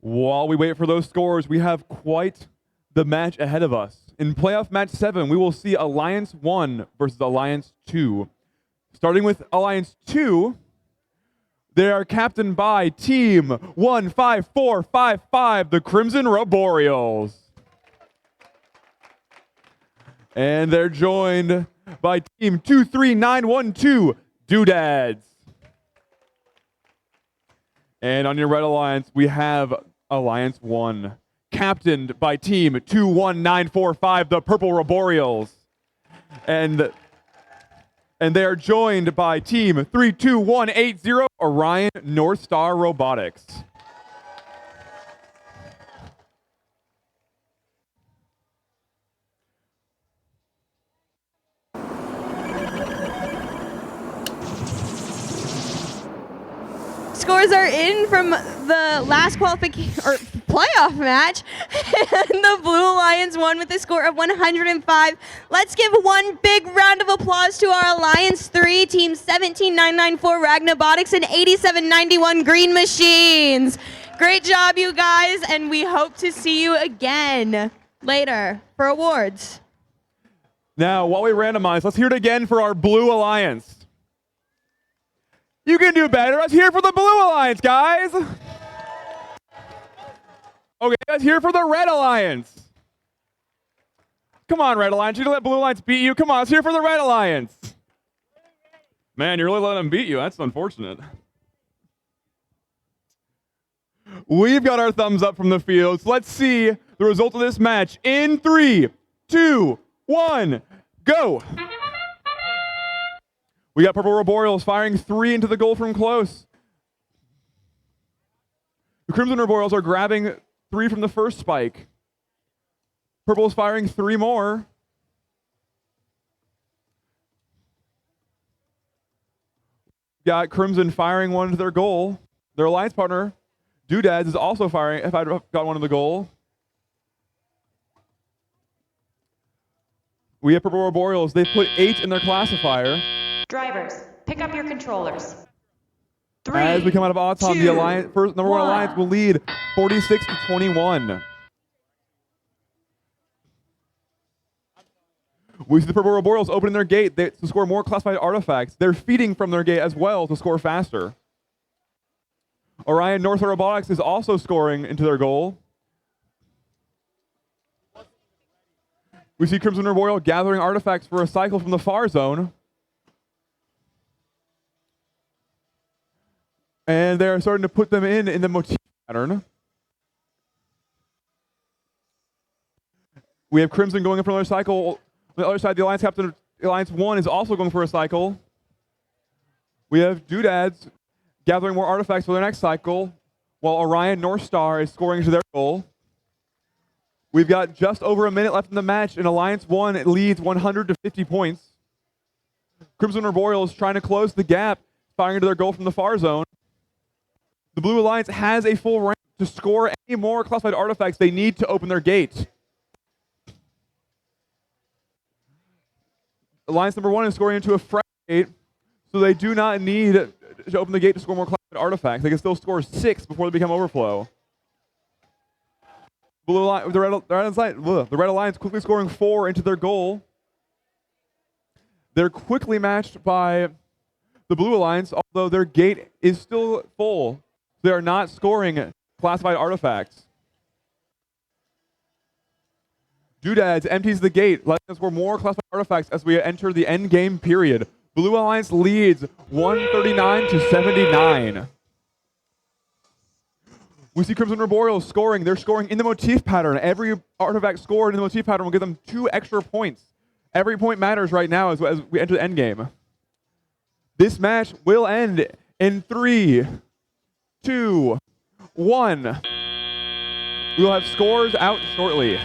S1: While we wait for those scores, we have quite the match ahead of us. In playoff match 7, we will see Alliance 1 versus Alliance 2. Starting with Alliance 2, they are captained by Team 15455, the Crimson Arboreals. And they're joined by Team 23912, Doodads. And on your Red Alliance, we have Alliance 1, captained by Team 21945, the Purple Arboreals. And they are joined by Team 32180, Orion North Star Robotics.
S16: Scores are in from the last playoff match. And the Blue Alliance won with a score of 105. Let's give one big round of applause to our Alliance 3, Team 17994 Ragnabotics and 8791 Green Machines. Great job, you guys, and we hope to see you again later for awards.
S1: Now, while we randomize, let's hear it again for our Blue Alliance. You can do better. Let's hear it for the Blue Alliance, guys. Okay, let's hear it for the Red Alliance. Come on, Red Alliance. You didn't let Blue Alliance beat you. Come on, let's hear it for the Red Alliance. Man, you're really letting them beat you. That's unfortunate. We've got our thumbs up from the field. So let's see the result of this match in 3, 2, 1, go. We got Purple Roboreals firing 3 into the goal from close. The Crimson Roboreals are grabbing 3 from the first spike. Purple is firing 3 more. Got Crimson firing 1 into their goal. Their alliance partner, Doodads, is also firing. If I'd got 1 in the goal. We have Purple Roboreals. They put 8 in their classifier.
S14: Drivers, pick up your controllers.
S1: As we come out of Autumn, the alliance, number 1 alliance will lead 46 to 21. We see the Purple Roboreals opening their gate to score more classified artifacts. They're feeding from their gate as well to score faster. Orion North Robotics is also scoring into their goal. We see Crimson Roboreal gathering artifacts for a cycle from the far zone. And they're starting to put them in the motif pattern. We have Crimson going in for another cycle. On the other side, the Alliance Captain, Alliance 1 is also going for a cycle. We have Doodads gathering more artifacts for their next cycle, while Orion North Star is scoring into their goal. We've got just over a minute left in the match, and Alliance 1 leads 100 to 50 points. Crimson Roboreal is trying to close the gap, firing into their goal from the far zone. The Blue Alliance has a full rank to score any more classified artifacts they need to open their gate. Alliance number 1 is scoring into a fresh gate, so they do not need to open the gate to score more classified artifacts. They can still score 6 before they become overflow. The Red Alliance quickly scoring 4 into their goal. They're quickly matched by the Blue Alliance, although their gate is still full. They are not scoring classified artifacts. Doodads empties the gate, letting us score more classified artifacts as we enter the end game period. Blue Alliance leads 139 to 79. We see Crimson Roboreal scoring. They're scoring in the motif pattern. Every artifact scored in the motif pattern will give them 2 extra points. Every point matters right now as we enter the end game. This match will end in 3, 2, 1. We will have scores out shortly.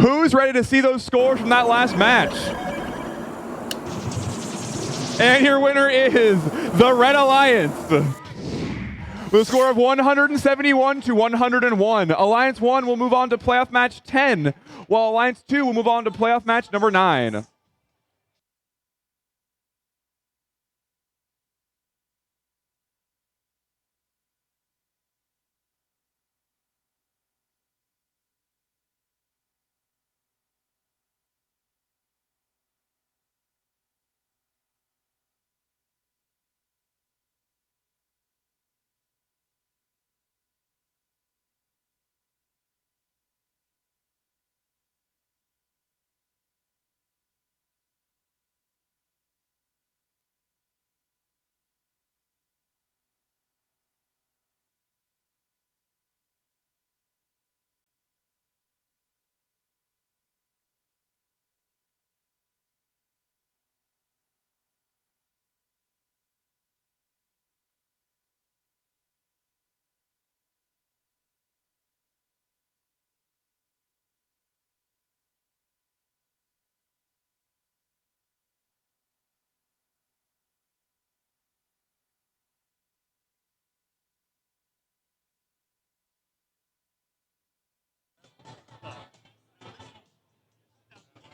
S1: Who's ready to see those scores from that last match? And your winner is the Red Alliance. With a score of 171 to 101. Alliance 1 will move on to playoff match 10, while Alliance 2 will move on to playoff match number 9.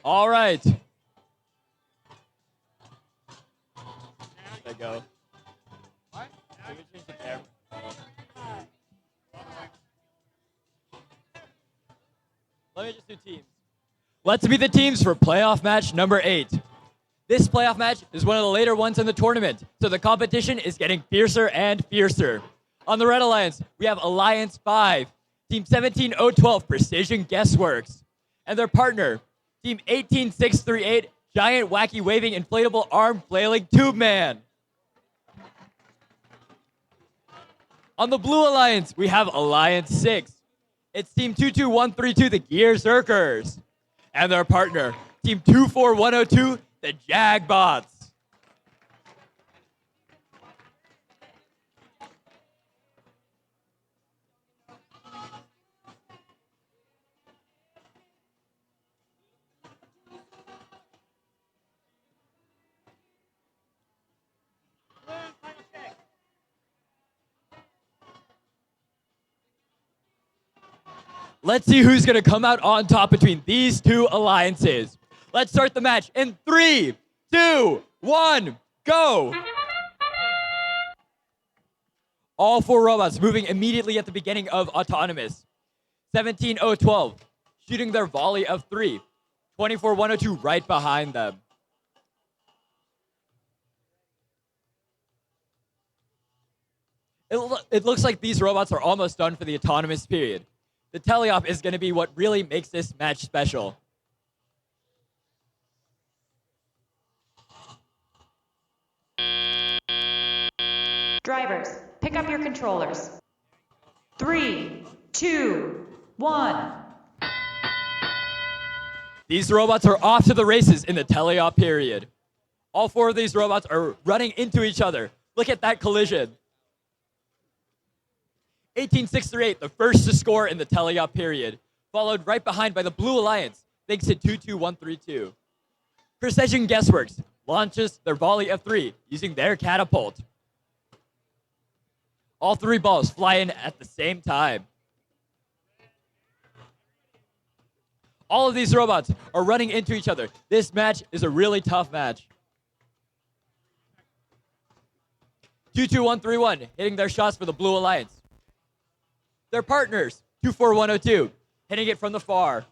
S15: All right. There you go. Let me just do teams. Let's meet the teams for playoff match number 8. This playoff match is one of the later ones in the tournament, so the competition is getting fiercer and fiercer. On the Red Alliance, we have Alliance 5, Team 17012 Precision Guessworks, and their partner, Team 18638 Giant Wacky Waving Inflatable Arm Flailing Tube Man. On the Blue Alliance, we have Alliance 6. It's Team 22132 the Gear Zerkers, and their partner, Team 24102 the Jagbots. Let's see who's going to come out on top between these two alliances. Let's start the match in 3, 2, 1, go! All 4 robots moving immediately at the beginning of Autonomous. 17012 shooting their volley of 3. 24102 right behind them. It looks like these robots are almost done for the Autonomous period. The teleop is going to be what really makes this match special.
S14: Drivers, pick up your controllers. 3, 2, 1.
S15: These robots are off to the races in the teleop period. All 4 of these robots are running into each other. Look at that collision. 18638, the first to score in the teleop period, followed right behind by the Blue Alliance, thanks to 22132. Precision Guessworks launches their volley of 3 using their catapult. All 3 balls fly in at the same time. All of these robots are running into each other. This match is a really tough match. 22131 hitting their shots for the Blue Alliance. Their partners, 24102, hitting it from the far.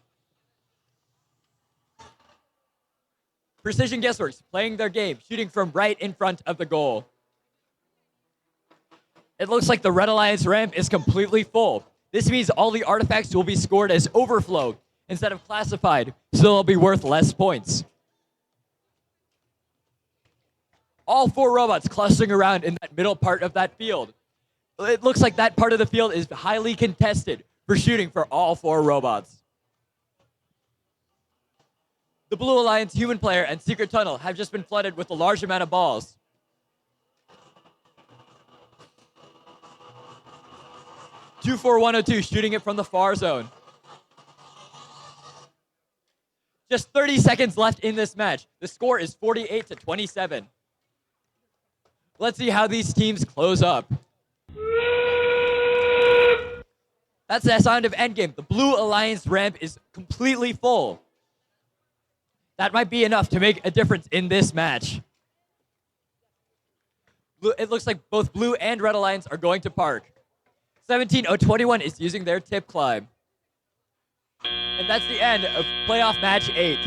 S15: Precision Guessworks playing their game, shooting from right in front of the goal. It looks like the Red Alliance ramp is completely full. This means all the artifacts will be scored as overflow instead of classified, so they'll be worth less points. All 4 robots clustering around in that middle part of that field. It looks like that part of the field is highly contested for shooting for all 4 robots. The Blue Alliance human player and secret tunnel have just been flooded with a large amount of balls. (24102) shooting it from the far zone. Just 30 seconds left in this match. The score is 48-27. Let's see how these teams close up. That's the sound of endgame. The Blue Alliance ramp is completely full. That might be enough to make a difference in this match. It looks like both Blue and Red Alliance are going to park. 17021 is using their tip climb. And that's the end of playoff match 8.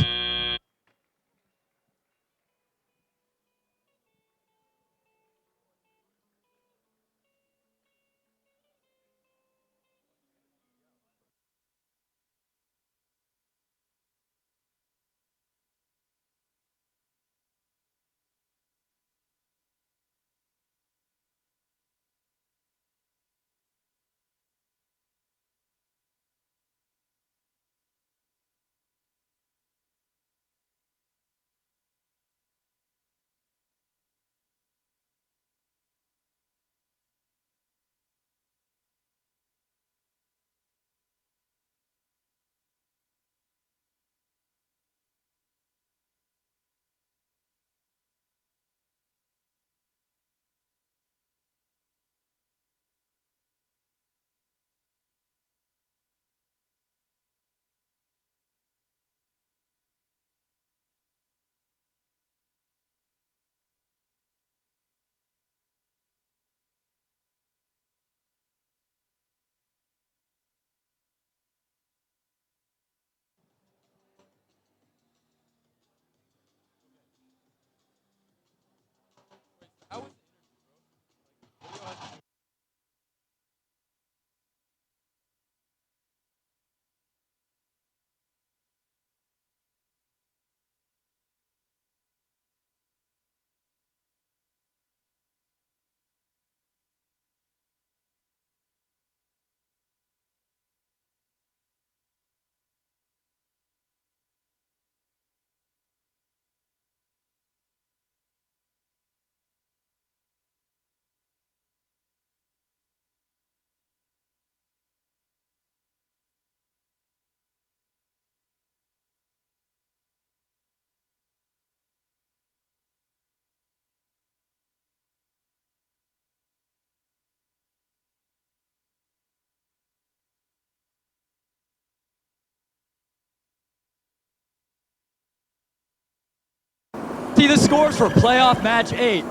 S15: See the scores for playoff match 8.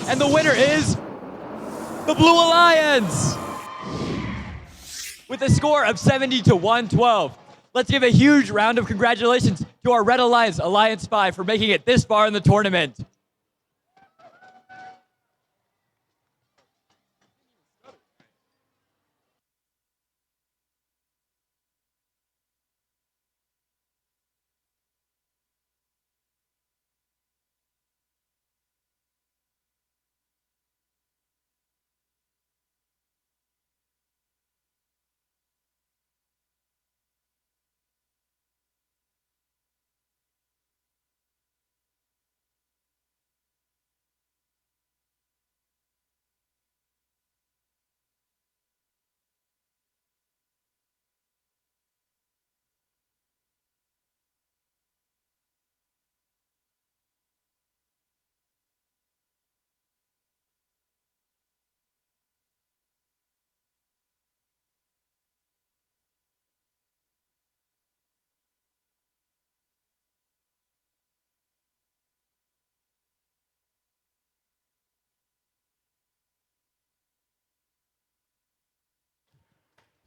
S15: And the winner is the Blue Alliance with a score of 70-112. Let's give a huge round of congratulations to our Red Alliance, Alliance 5, for making it this far in the tournament.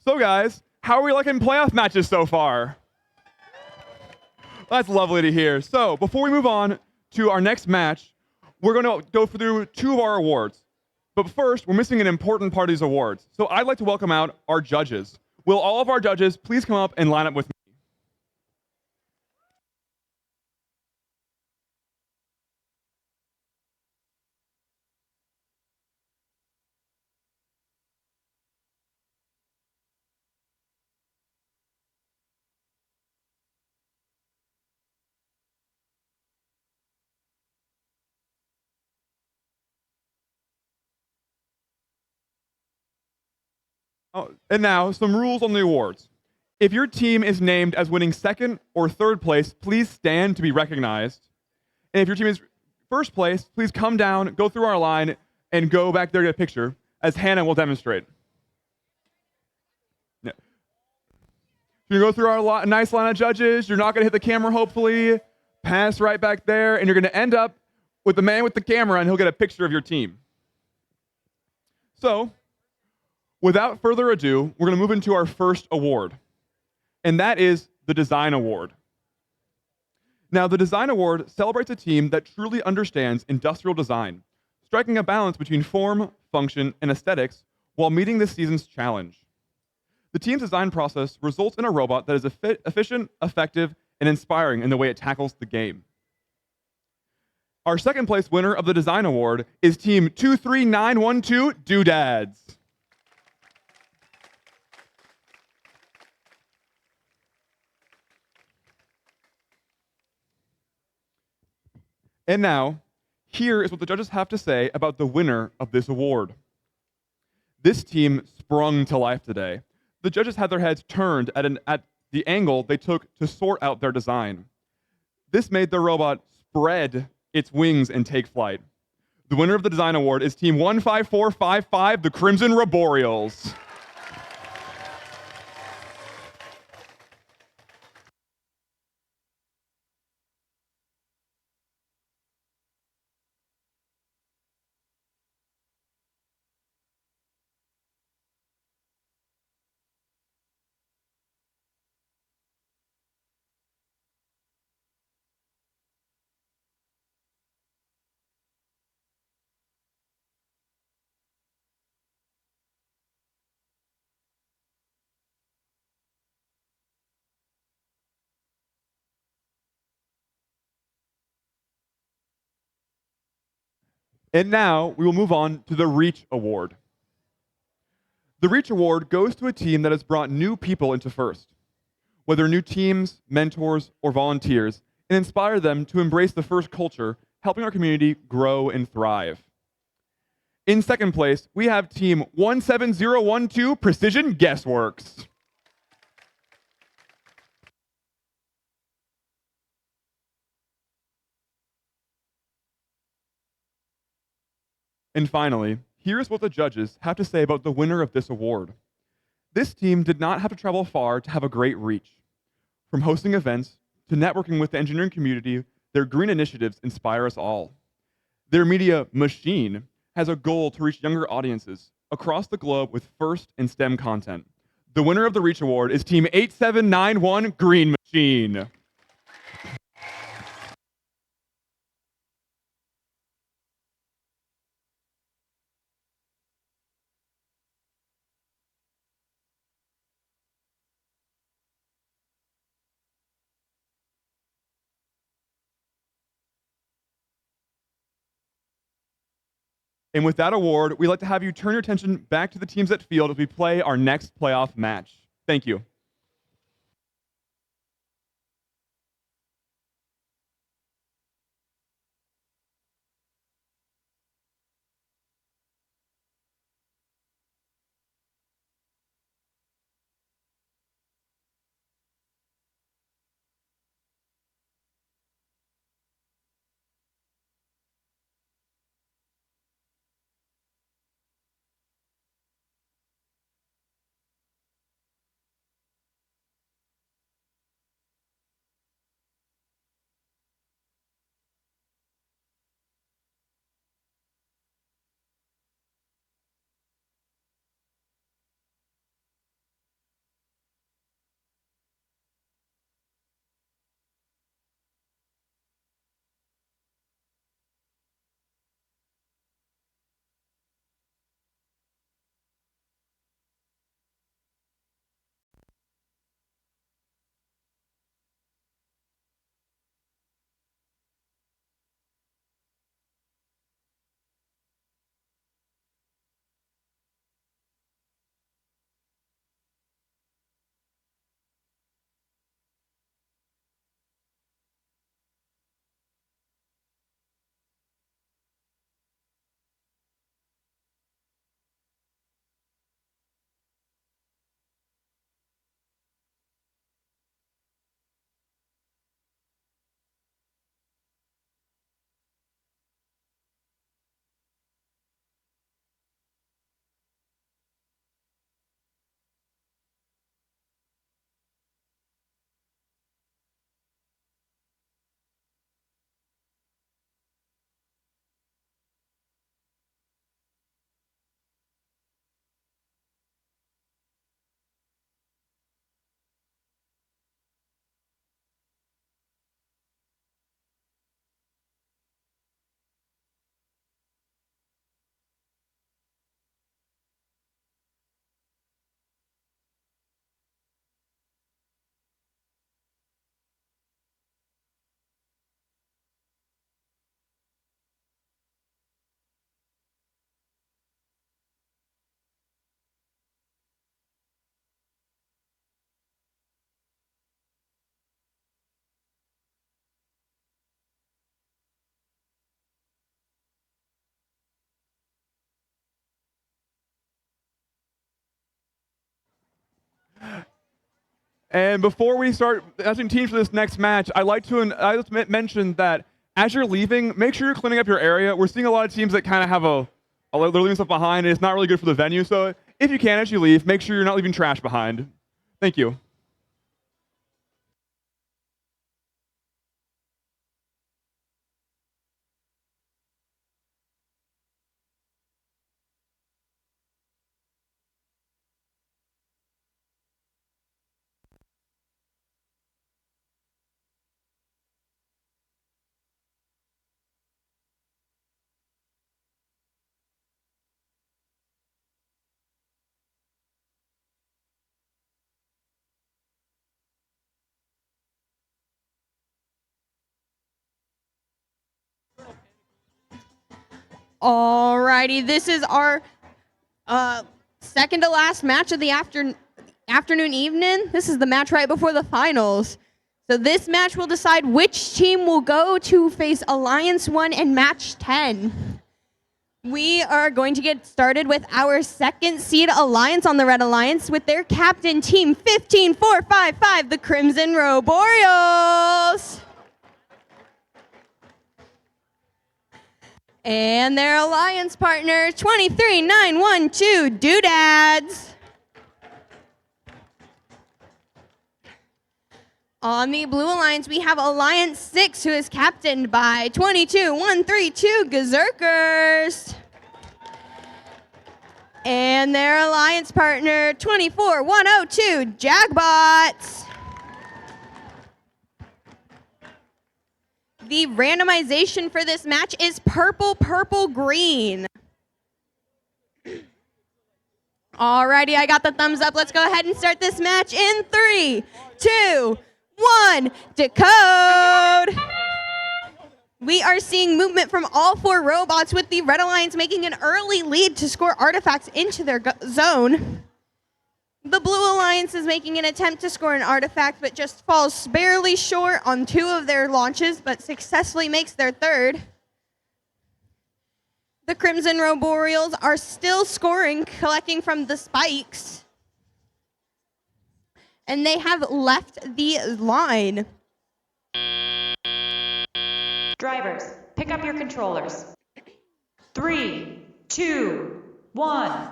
S1: So guys, how are we liking playoff matches so far? That's lovely to hear. So before we move on to our next match, we're going to go through 2 of our awards. But first, we're missing an important part of these awards. So I'd like to welcome out our judges. Will all of our judges please come up and line up with me? Oh, and now, some rules on the awards. If your team is named as winning second or third place, please stand to be recognized. And if your team is first place, please come down, go through our line, and go back there to get a picture, as Hannah will demonstrate. Yeah. You go through our nice line of judges. You're not going to hit the camera, hopefully. Pass right back there, and you're going to end up with the man with the camera, and he'll get a picture of your team. So, without further ado, we're going to move into our first award, and that is the Design Award. Now, the Design Award celebrates a team that truly understands industrial design, striking a balance between form, function, and aesthetics while meeting this season's challenge. The team's design process results in a robot that is efficient, effective, and inspiring in the way it tackles the game. Our second place winner of the Design Award is Team 23912 Doodads. And now, here is what the judges have to say about the winner of this award. This team sprung to life today. The judges had their heads turned at the angle they took to sort out their design. This made the robot spread its wings and take flight. The winner of the Design Award is Team 15455, the Crimson Arboreals. And now we will move on to the Reach Award. The Reach Award goes to a team that has brought new people into FIRST, whether new teams, mentors, or volunteers, and inspire them to embrace the FIRST culture, helping our community grow and thrive. In second place, we have Team 17012 Precision Guessworks. And finally, here's what the judges have to say about the winner of this award. This team did not have to travel far to have a great reach. From hosting events to networking with the engineering community, their green initiatives inspire us all. Their media machine has a goal to reach younger audiences across the globe with FIRST and STEM content. The winner of the Reach Award is Team 8791 Green Machine. And with that award, we'd like to have you turn your attention back to the teams at field as we play our next playoff match. Thank you. And before we start announcing teams for this next match, I'd like to mention that as you're leaving, make sure you're cleaning up your area. We're seeing a lot of teams that kind of have they're leaving stuff behind, and it's not really good for the venue. So if you can, as you leave, make sure you're not leaving trash behind. Thank you.
S16: Alrighty, this is our second to last match of the afternoon evening. This is the match right before the finals. So this match will decide which team will go to face Alliance 1 in match 10. We are going to get started with our second seed Alliance on the Red Alliance with their captain team 15455, the Crimson Roboreals. And their alliance partner, 23912 Doodads. On the Blue Alliance, we have Alliance 6, who is captained by 22132 Gazerkers. And their alliance partner, 24102 Jagbots. The randomization for this match is purple, purple, green. Alrighty, I got the thumbs up. Let's go ahead and start this match in 3, 2, 1, decode. We are seeing movement from all 4 robots, with the Red Alliance making an early lead to score artifacts into their zone. The Blue Alliance is making an attempt to score an artifact, but just falls barely short on 2 of their launches, but successfully makes their 3rd. The Crimson Roboreals are still scoring, collecting from the spikes. And they have left the line.
S14: Drivers, pick up your controllers. 3, 2, 1.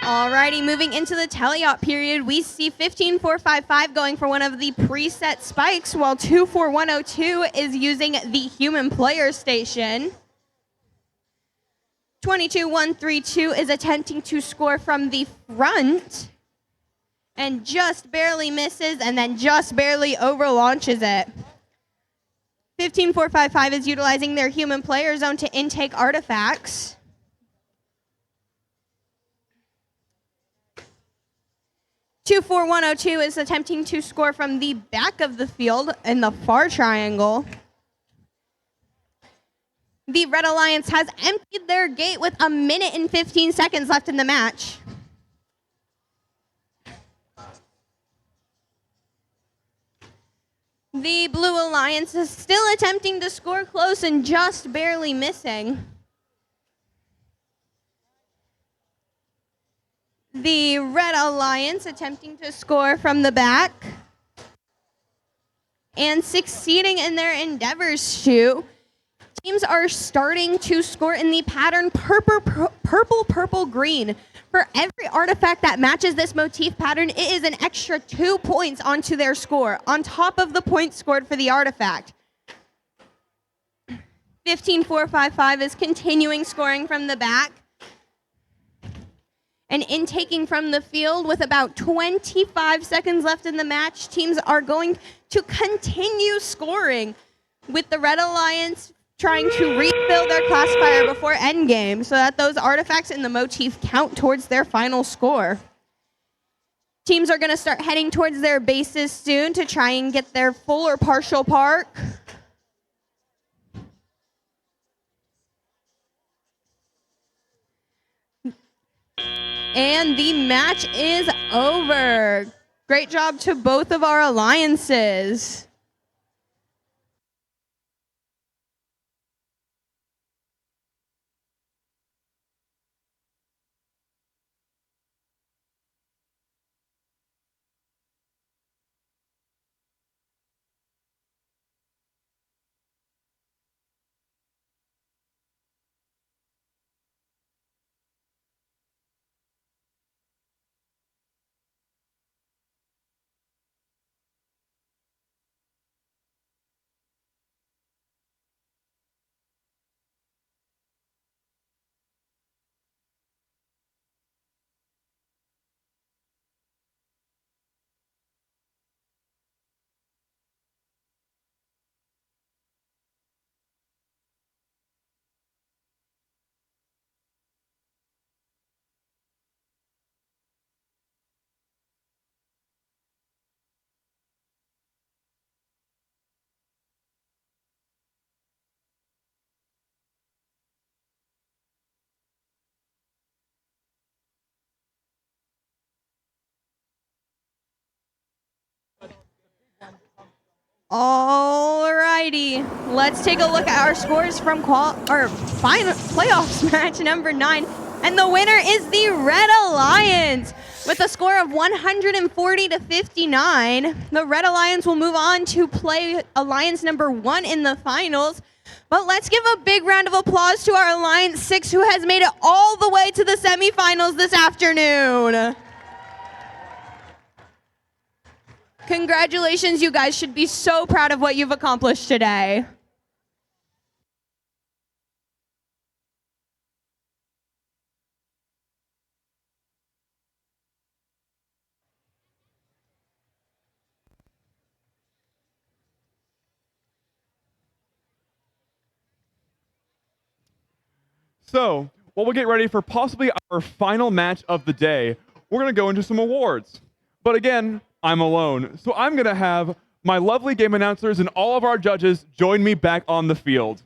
S16: Alrighty, moving into the teleop period, we see 15455 going for one of the preset spikes, while 24102 is using the human player station. 22132 is attempting to score from the front and just barely misses, and then just barely overlaunches it. 15455 is utilizing their human player zone to intake artifacts. 24102 is attempting to score from the back of the field in the far triangle. The Red Alliance has emptied their gate with 1 minute and 15 seconds left in the match. The Blue Alliance is still attempting to score close and just barely missing. The Red Alliance attempting to score from the back and succeeding in their endeavors to. Teams are starting to score in the pattern purple, purple, green. For every artifact that matches this motif pattern, it is an extra 2 points onto their score, on top of the points scored for the artifact. 15455 is continuing scoring from the back and intaking from the field. With about 25 seconds left in the match, teams are going to continue scoring, with the Red Alliance trying to refill their classifier before endgame so that those artifacts in the motif count towards their final score. Teams are going to start heading towards their bases soon to try and get their full or partial park. And the match is over. Great job to both of our alliances. Alrighty, let's take a look at our scores from our final playoffs match number 9, and the winner is the Red Alliance with a score of 140 to 59. The Red Alliance will move on to play Alliance number 1 in the finals. But let's give a big round of applause to our Alliance 6, who has made it all the way to the semifinals this afternoon. Congratulations, you guys should be so proud of what you've accomplished today.
S1: So, while we get ready for possibly our final match of the day, we're going to go into some awards. But again, I'm alone. So I'm going to have my lovely game announcers and all of our judges join me back on the field.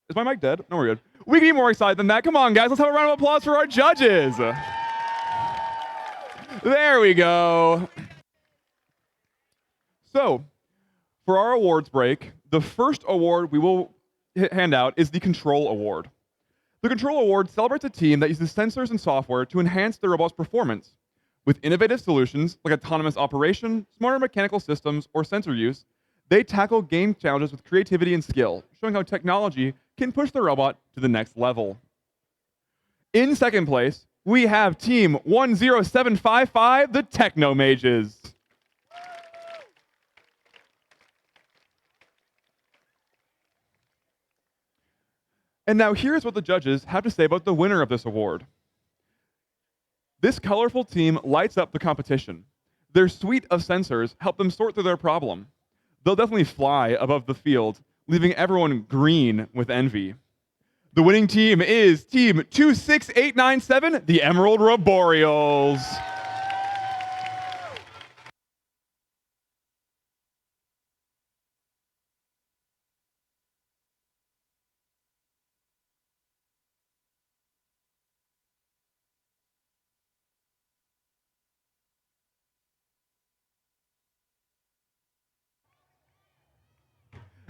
S1: Is my mic dead? No, we're good. We can be more excited than that. Come on, guys. Let's have a round of applause for our judges. There we go. So, for our awards break, the first award we will hand out is the Control Award. The Control Award celebrates a team that uses sensors and software to enhance their robot's performance. With innovative solutions like autonomous operation, smarter mechanical systems, or sensor use, they tackle game challenges with creativity and skill, showing how technology can push the robot to the next level. In second place, we have Team 10755, the Techno Mages. And now here's what the judges have to say about the winner of this award. This colorful team lights up the competition. Their suite of sensors help them sort through their problem. They'll definitely fly above the field, leaving everyone green with envy. The winning team is Team 26897, the Emerald Arboreals.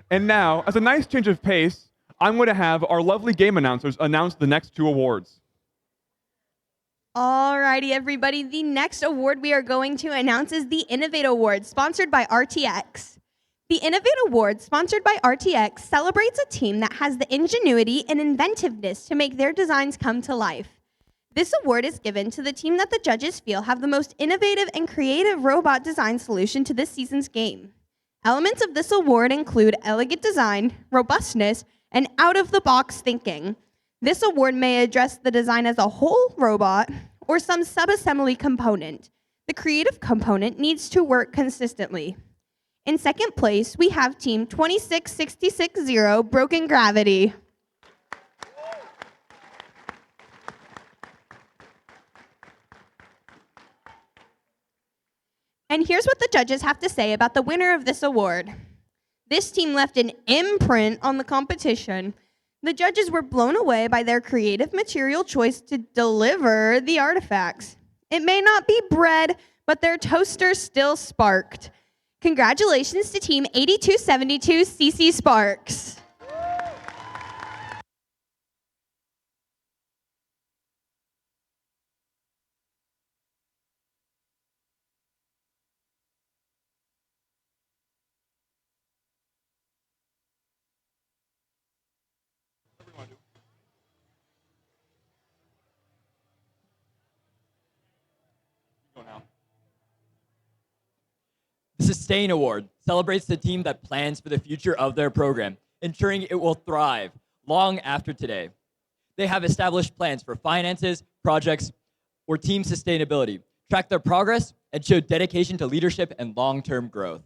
S1: And now, as a nice change of pace, I'm going to have our lovely game announcers announce the next 2 awards.
S16: Alrighty, everybody. The next award we are going to announce is the Innovate Award, sponsored by RTX. The Innovate Award, sponsored by RTX, celebrates a team that has the ingenuity and inventiveness to make their designs come to life. This award is given to the team that the judges feel have the most innovative and creative robot design solution to this season's game. Elements of this award include elegant design, robustness, and out-of-the-box thinking. This award may address the design as a whole robot or some sub-assembly component. The creative component needs to work consistently. In second place, we have Team 26660, Broken Gravity. And here's what the judges have to say about the winner of this award. This team left an imprint on the competition. The judges were blown away by their creative material choice to deliver the artifacts. It may not be bread, but their toaster still sparked. Congratulations to Team 8272 CC Sparks.
S15: The Sustain Award celebrates the team that plans for the future of their program, ensuring it will thrive long after today. They have established plans for finances, projects, or team sustainability, track their progress, and show dedication to leadership and long-term growth.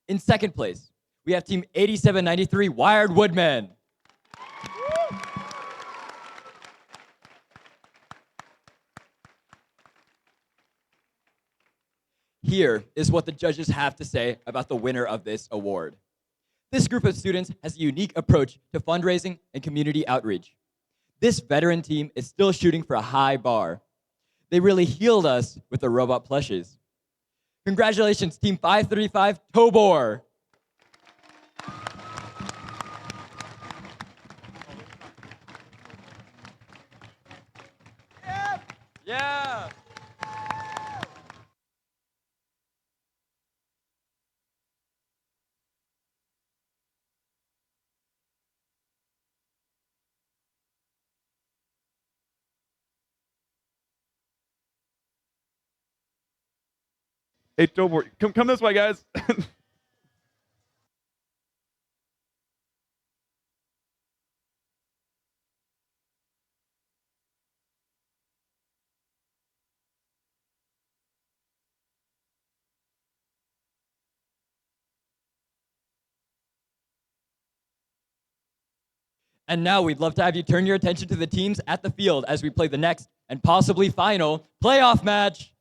S15: In second place, we have Team 8793 Wired Woodmen. Here is what the judges have to say about the winner of this award. This group of students has a unique approach to fundraising and community outreach. this veteran team is still shooting for a high bar. They really healed us with the robot plushes. Congratulations, Team 535 Tobor. Yeah.
S1: Hey, Tobor, come this way, guys.
S15: And now we'd love to have you turn your attention to the teams at the field as we play the next and possibly final playoff match.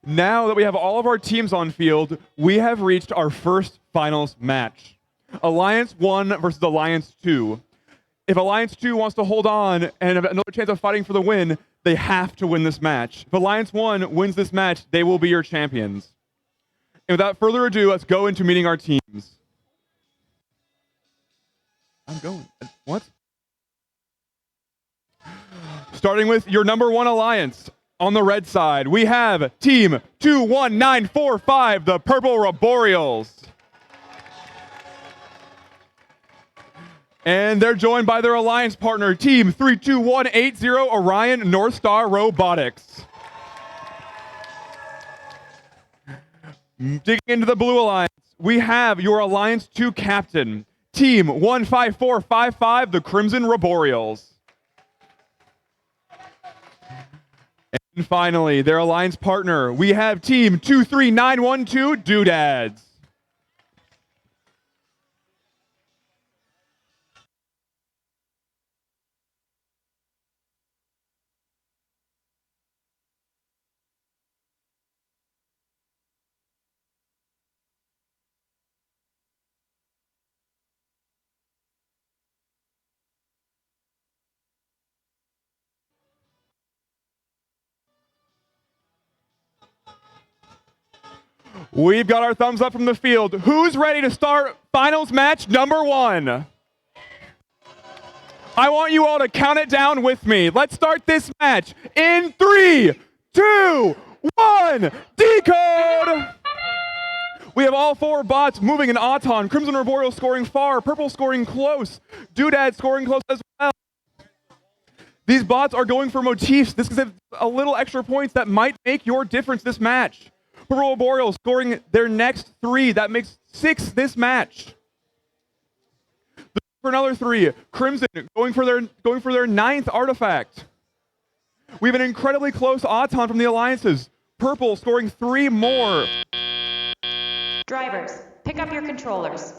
S1: Now that we have all of our teams on field, we have reached our first finals match. Alliance 1 versus Alliance 2. If Alliance 2 wants to hold on and have another chance of fighting for the win, they have to win this match. If Alliance 1 wins this match, they will be your champions. And without further ado, let's go into meeting our teams. I'm going. What? Starting with your number 1 alliance. On the red side, we have Team 21945, the Purple Arboreals. And they're joined by their alliance partner, Team 32180, Orion North Star Robotics. Digging into the blue alliance, we have your Alliance 2 captain, Team 15455, the Crimson Arboreals. And finally, their alliance partner, we have Team 23912, Doodads. We've got our thumbs up from the field. Who's ready to start finals match number 1? I want you all to count it down with me. Let's start this match in 3, 2, 1, decode! We have all 4 bots moving in Auton. Crimson Arboreal scoring far, Purple scoring close, Doodad scoring close as well. These bots are going for motifs. This is a little extra points that might make your difference this match. Purple Arboreal scoring their next 3. That makes 6 this match. For another 3. Crimson going for their 9th artifact. We have an incredibly close Auton from the alliances. Purple scoring 3 more.
S14: Drivers, pick up your controllers.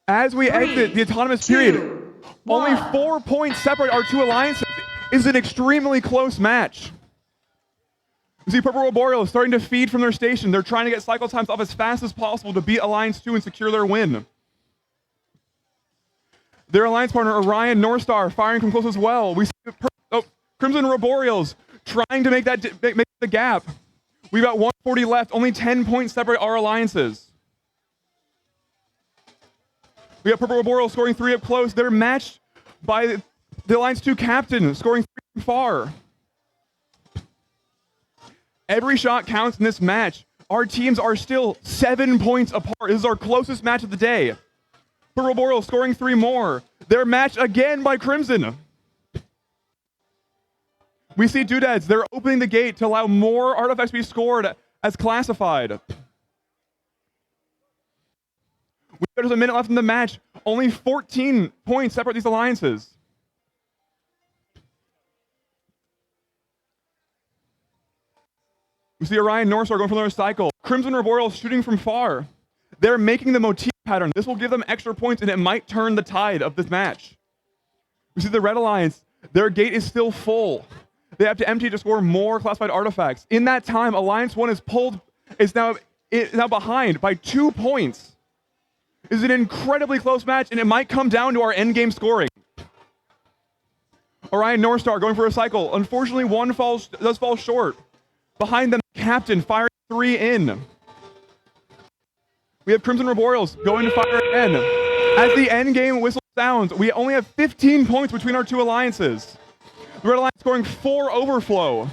S1: As we exit the autonomous period, Only 4 points separate our two alliances. Is an extremely close match. You see Purple Roboreal is starting to feed from their station. They're trying to get cycle times up as fast as possible to beat Alliance 2 and secure their win. Their alliance partner, Orion Northstar, firing from close as well. We see Crimson Roboreals trying to make the gap. We've got 140 left. Only 10 points separate our alliances. We have Purple Roboreal scoring 3 up close. They're matched by the Alliance 2 captain, scoring 3 from far. Every shot counts in this match. Our teams are still 7 points apart. This is our closest match of the day. Purple Roboreal scoring 3 more. They're matched again by Crimson. We see Doodads. They're opening the gate to allow more artifacts to be scored as classified. There's a minute left in the match. Only 14 points separate these alliances. We see Orion Northstar going for another cycle. Crimson Roboreal shooting from far. They're making the motif pattern. This will give them extra points, and it might turn the tide of this match. We see the Red Alliance. Their gate is still full. They have to empty to score more classified artifacts. In that time, Alliance 1 is now behind by 2 points. It's an incredibly close match, and it might come down to our endgame scoring. Orion Northstar going for a cycle. Unfortunately, one does fall short. Behind them, Captain firing 3 in. We have Crimson Roboreals going to fire again. As the endgame whistle sounds, we only have 15 points between our two alliances. The Red Alliance scoring 4 overflow.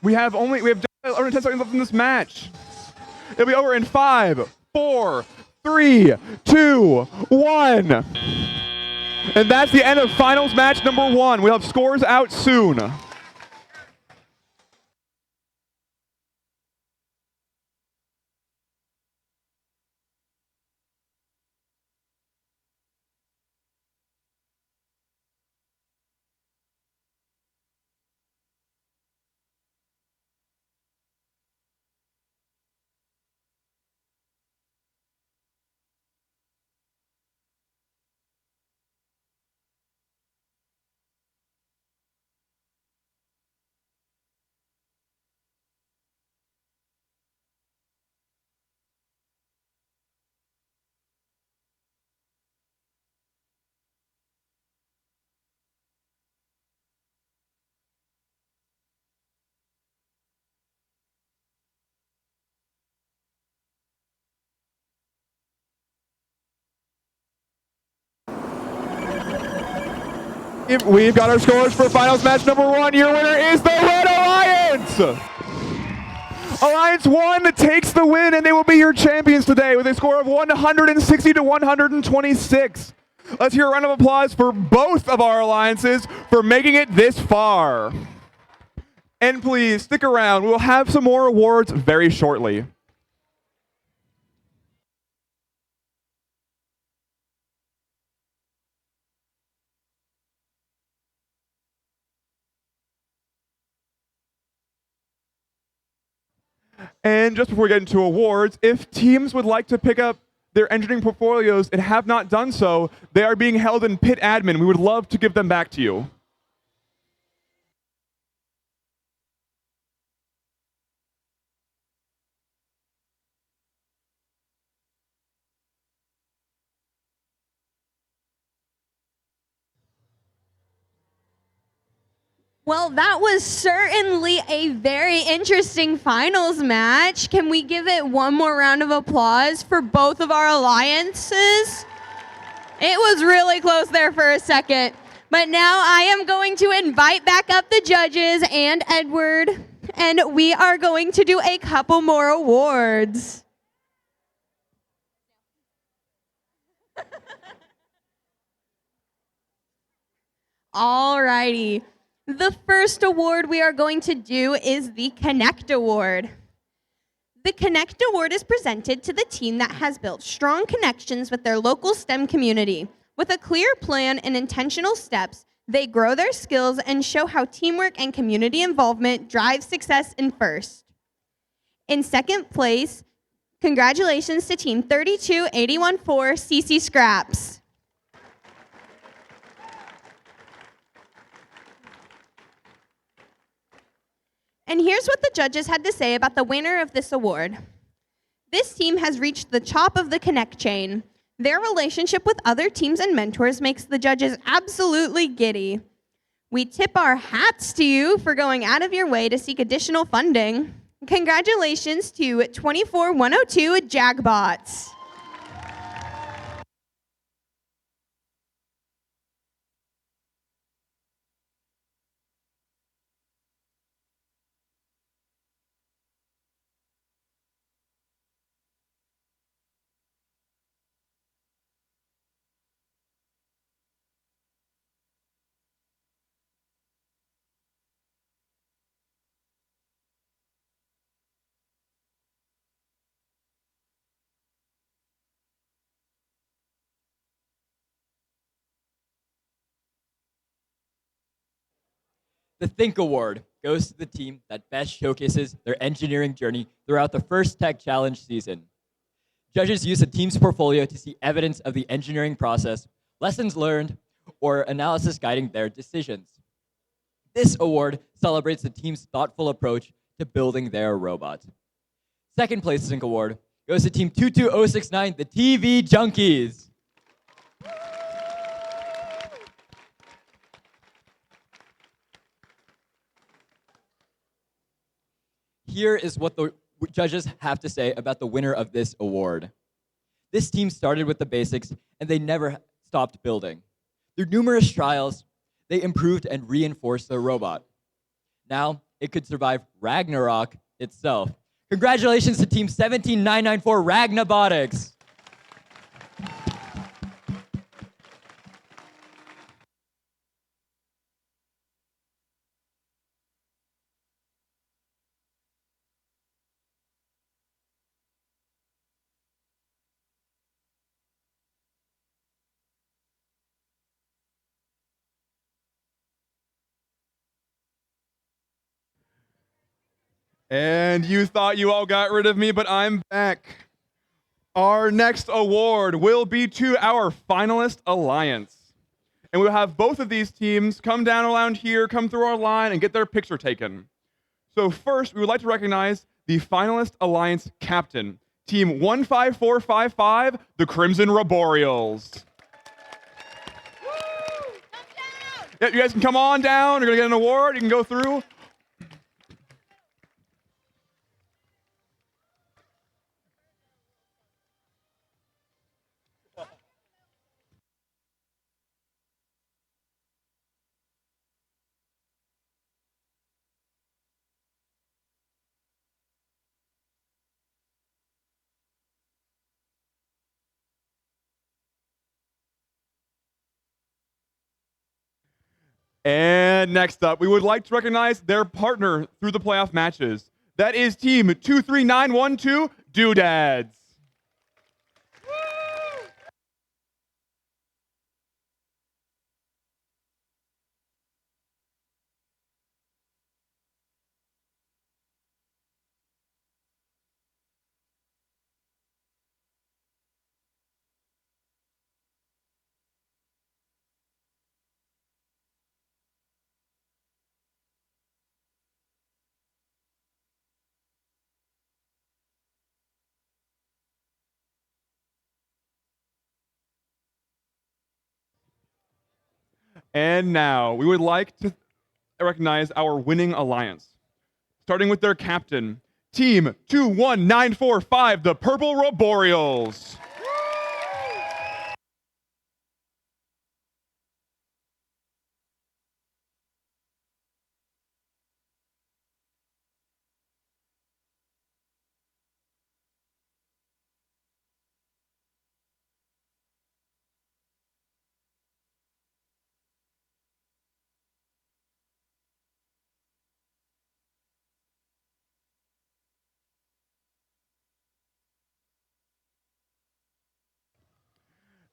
S1: We have 10 seconds left in this match. It'll be over in 5, 4, 3, 2, 1. And that's the end of finals match number 1. We'll have scores out soon. We've got our scores for finals match number 1. Your winner is the Red Alliance! Alliance 1 takes the win, and they will be your champions today with a score of 160 to 126. Let's hear a round of applause for both of our alliances for making it this far. And please stick around. We'll have some more awards very shortly. And just before we get into awards, if teams would like to pick up their engineering portfolios and have not done so, they are being held in pit admin. We would love to give them back to you.
S16: Well, that was certainly a very interesting finals match. Can we give it one more round of applause for both of our alliances? It was really close there for a second. But now I am going to invite back up the judges and Edward, and we are going to do a couple more awards. All righty. The first award we are going to do is the Connect Award. The Connect Award is presented to the team that has built strong connections with their local STEM community. With a clear plan and intentional steps, they grow their skills and show how teamwork and community involvement drive success in first. In second place, Congratulations to Team 32814 CC Scraps. And here's what the judges had to say about the winner of this award. This team has reached the top of the Connect chain. Their relationship with other teams and mentors makes the judges absolutely giddy. We tip our hats to you for going out of your way to seek additional funding. Congratulations to 24102 Jagbots.
S15: The Think Award goes to the team that best showcases their engineering journey throughout the first Tech Challenge season. Judges use the team's portfolio to see evidence of the engineering process, lessons learned, or analysis guiding their decisions. This award celebrates the team's thoughtful approach to building their robot. Second place Think Award goes to Team 22069, the TV Junkies. Here is what the judges have to say about the winner of this award. This team started with the basics, and they never stopped building. Through numerous trials, they improved and reinforced their robot. Now, it could survive Ragnarok itself. Congratulations to Team 17994 Ragnabotics.
S1: And you thought you all got rid of me, but I'm back. Our next award will be to our finalist alliance. And we'll have both of these teams come down around here, come through our line, and get their picture taken. So first, we would like to recognize the finalist alliance captain, Team 15455, the Crimson Arboreals. Yep, you guys can come on down. You're going to get an award. You can go through. And next up, we would like to recognize their partner through the playoff matches. That is Team 23912 Doodads. And now, we would like to recognize our winning alliance. Starting with their captain, Team 21945, the Purple Arboreals.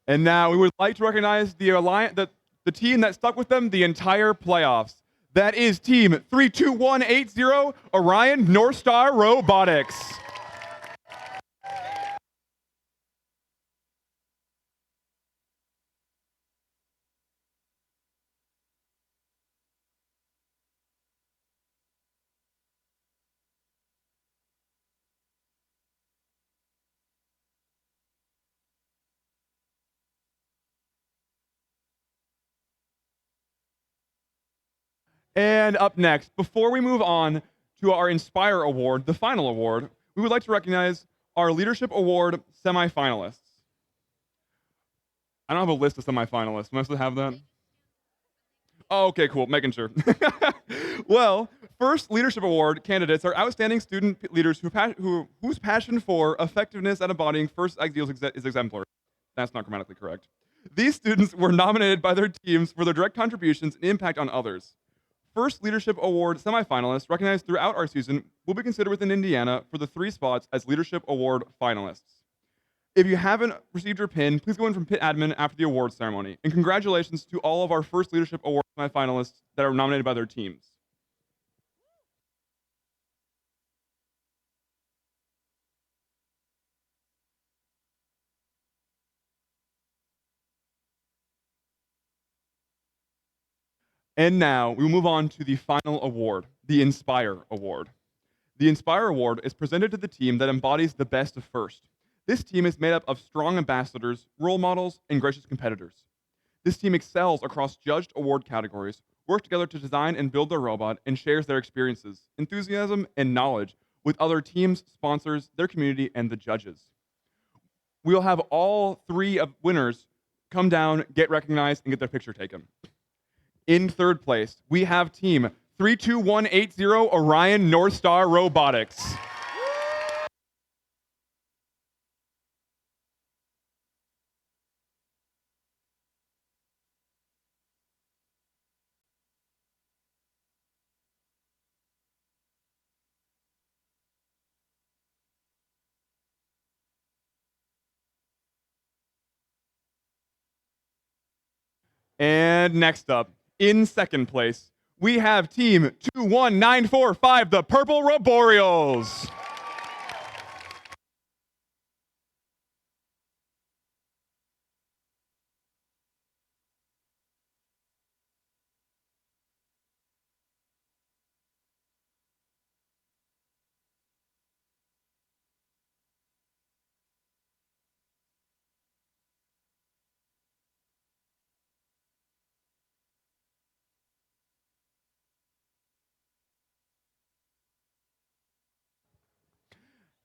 S1: And now we would like to recognize the the team that stuck with them the entire playoffs. That is Team 32180, Orion North Star Robotics. And up next, before we move on to our Inspire Award, the final award, we would like to recognize our Leadership Award semifinalists. I don't have a list of semifinalists. Am I supposed to have that? Oh, okay, cool. Making sure. Well, first Leadership Award candidates are outstanding student leaders whose passion for effectiveness at embodying first ideals is exemplary. That's not grammatically correct. These students were nominated by their teams for their direct contributions and impact on others. First Leadership Award semifinalists recognized throughout our season will be considered within Indiana for the 3 spots as Leadership Award finalists. If you haven't received your pin, please go in from Pit Admin after the award ceremony. And congratulations to all of our First Leadership Award semifinalists that are nominated by their teams. And now we move on to the final award, the Inspire Award. The Inspire Award is presented to the team that embodies the best of First. This team is made up of strong ambassadors, role models, and gracious competitors. This team excels across judged award categories, works together to design and build their robot, and shares their experiences, enthusiasm, and knowledge with other teams, sponsors, their community, and the judges. We'll have all 3 winners come down, get recognized, and get their picture taken. In third place, we have team 32180 Orion North Star Robotics. And next up, in second place, we have team 21945, the Purple Roboreals.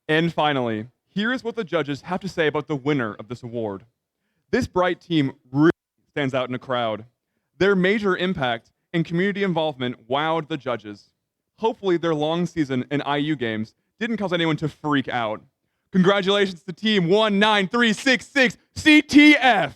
S1: And finally, here is what the judges have to say about the winner of this award. This bright team really stands out in a crowd. Their major impact and community involvement wowed the judges. Hopefully their long season in IU games didn't cause anyone to freak out. Congratulations to team 19366 CTF!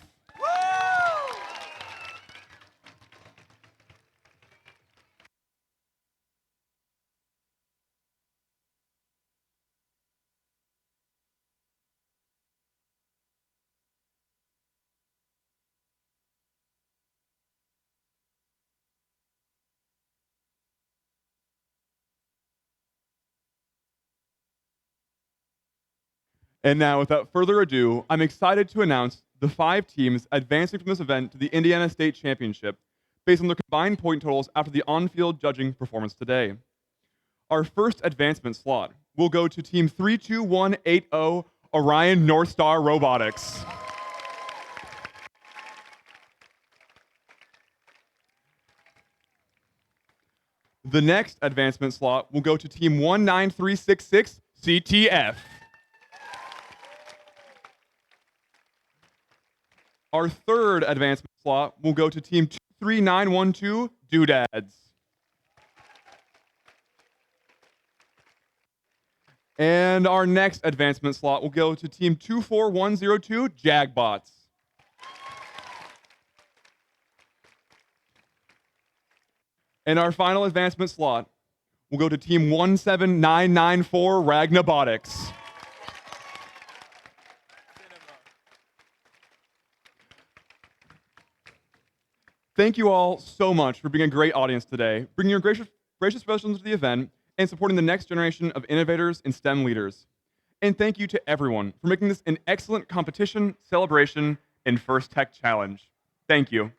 S1: And now, without further ado, I'm excited to announce the 5 teams advancing from this event to the Indiana State Championship based on their combined point totals after the on-field judging performance today. Our first advancement slot will go to team 32180 Orion North Star Robotics. The next advancement slot will go to team 19366 CTF. Our third advancement slot will go to team 23912 Doodads. And our next advancement slot will go to team 24102 Jagbots. And our final advancement slot will go to team 17994 Ragnabotics. Thank you all so much for being a great audience today, bringing your gracious questions to the event, and supporting the next generation of innovators and STEM leaders. And thank you to everyone for making this an excellent competition, celebration, and First Tech Challenge. Thank you.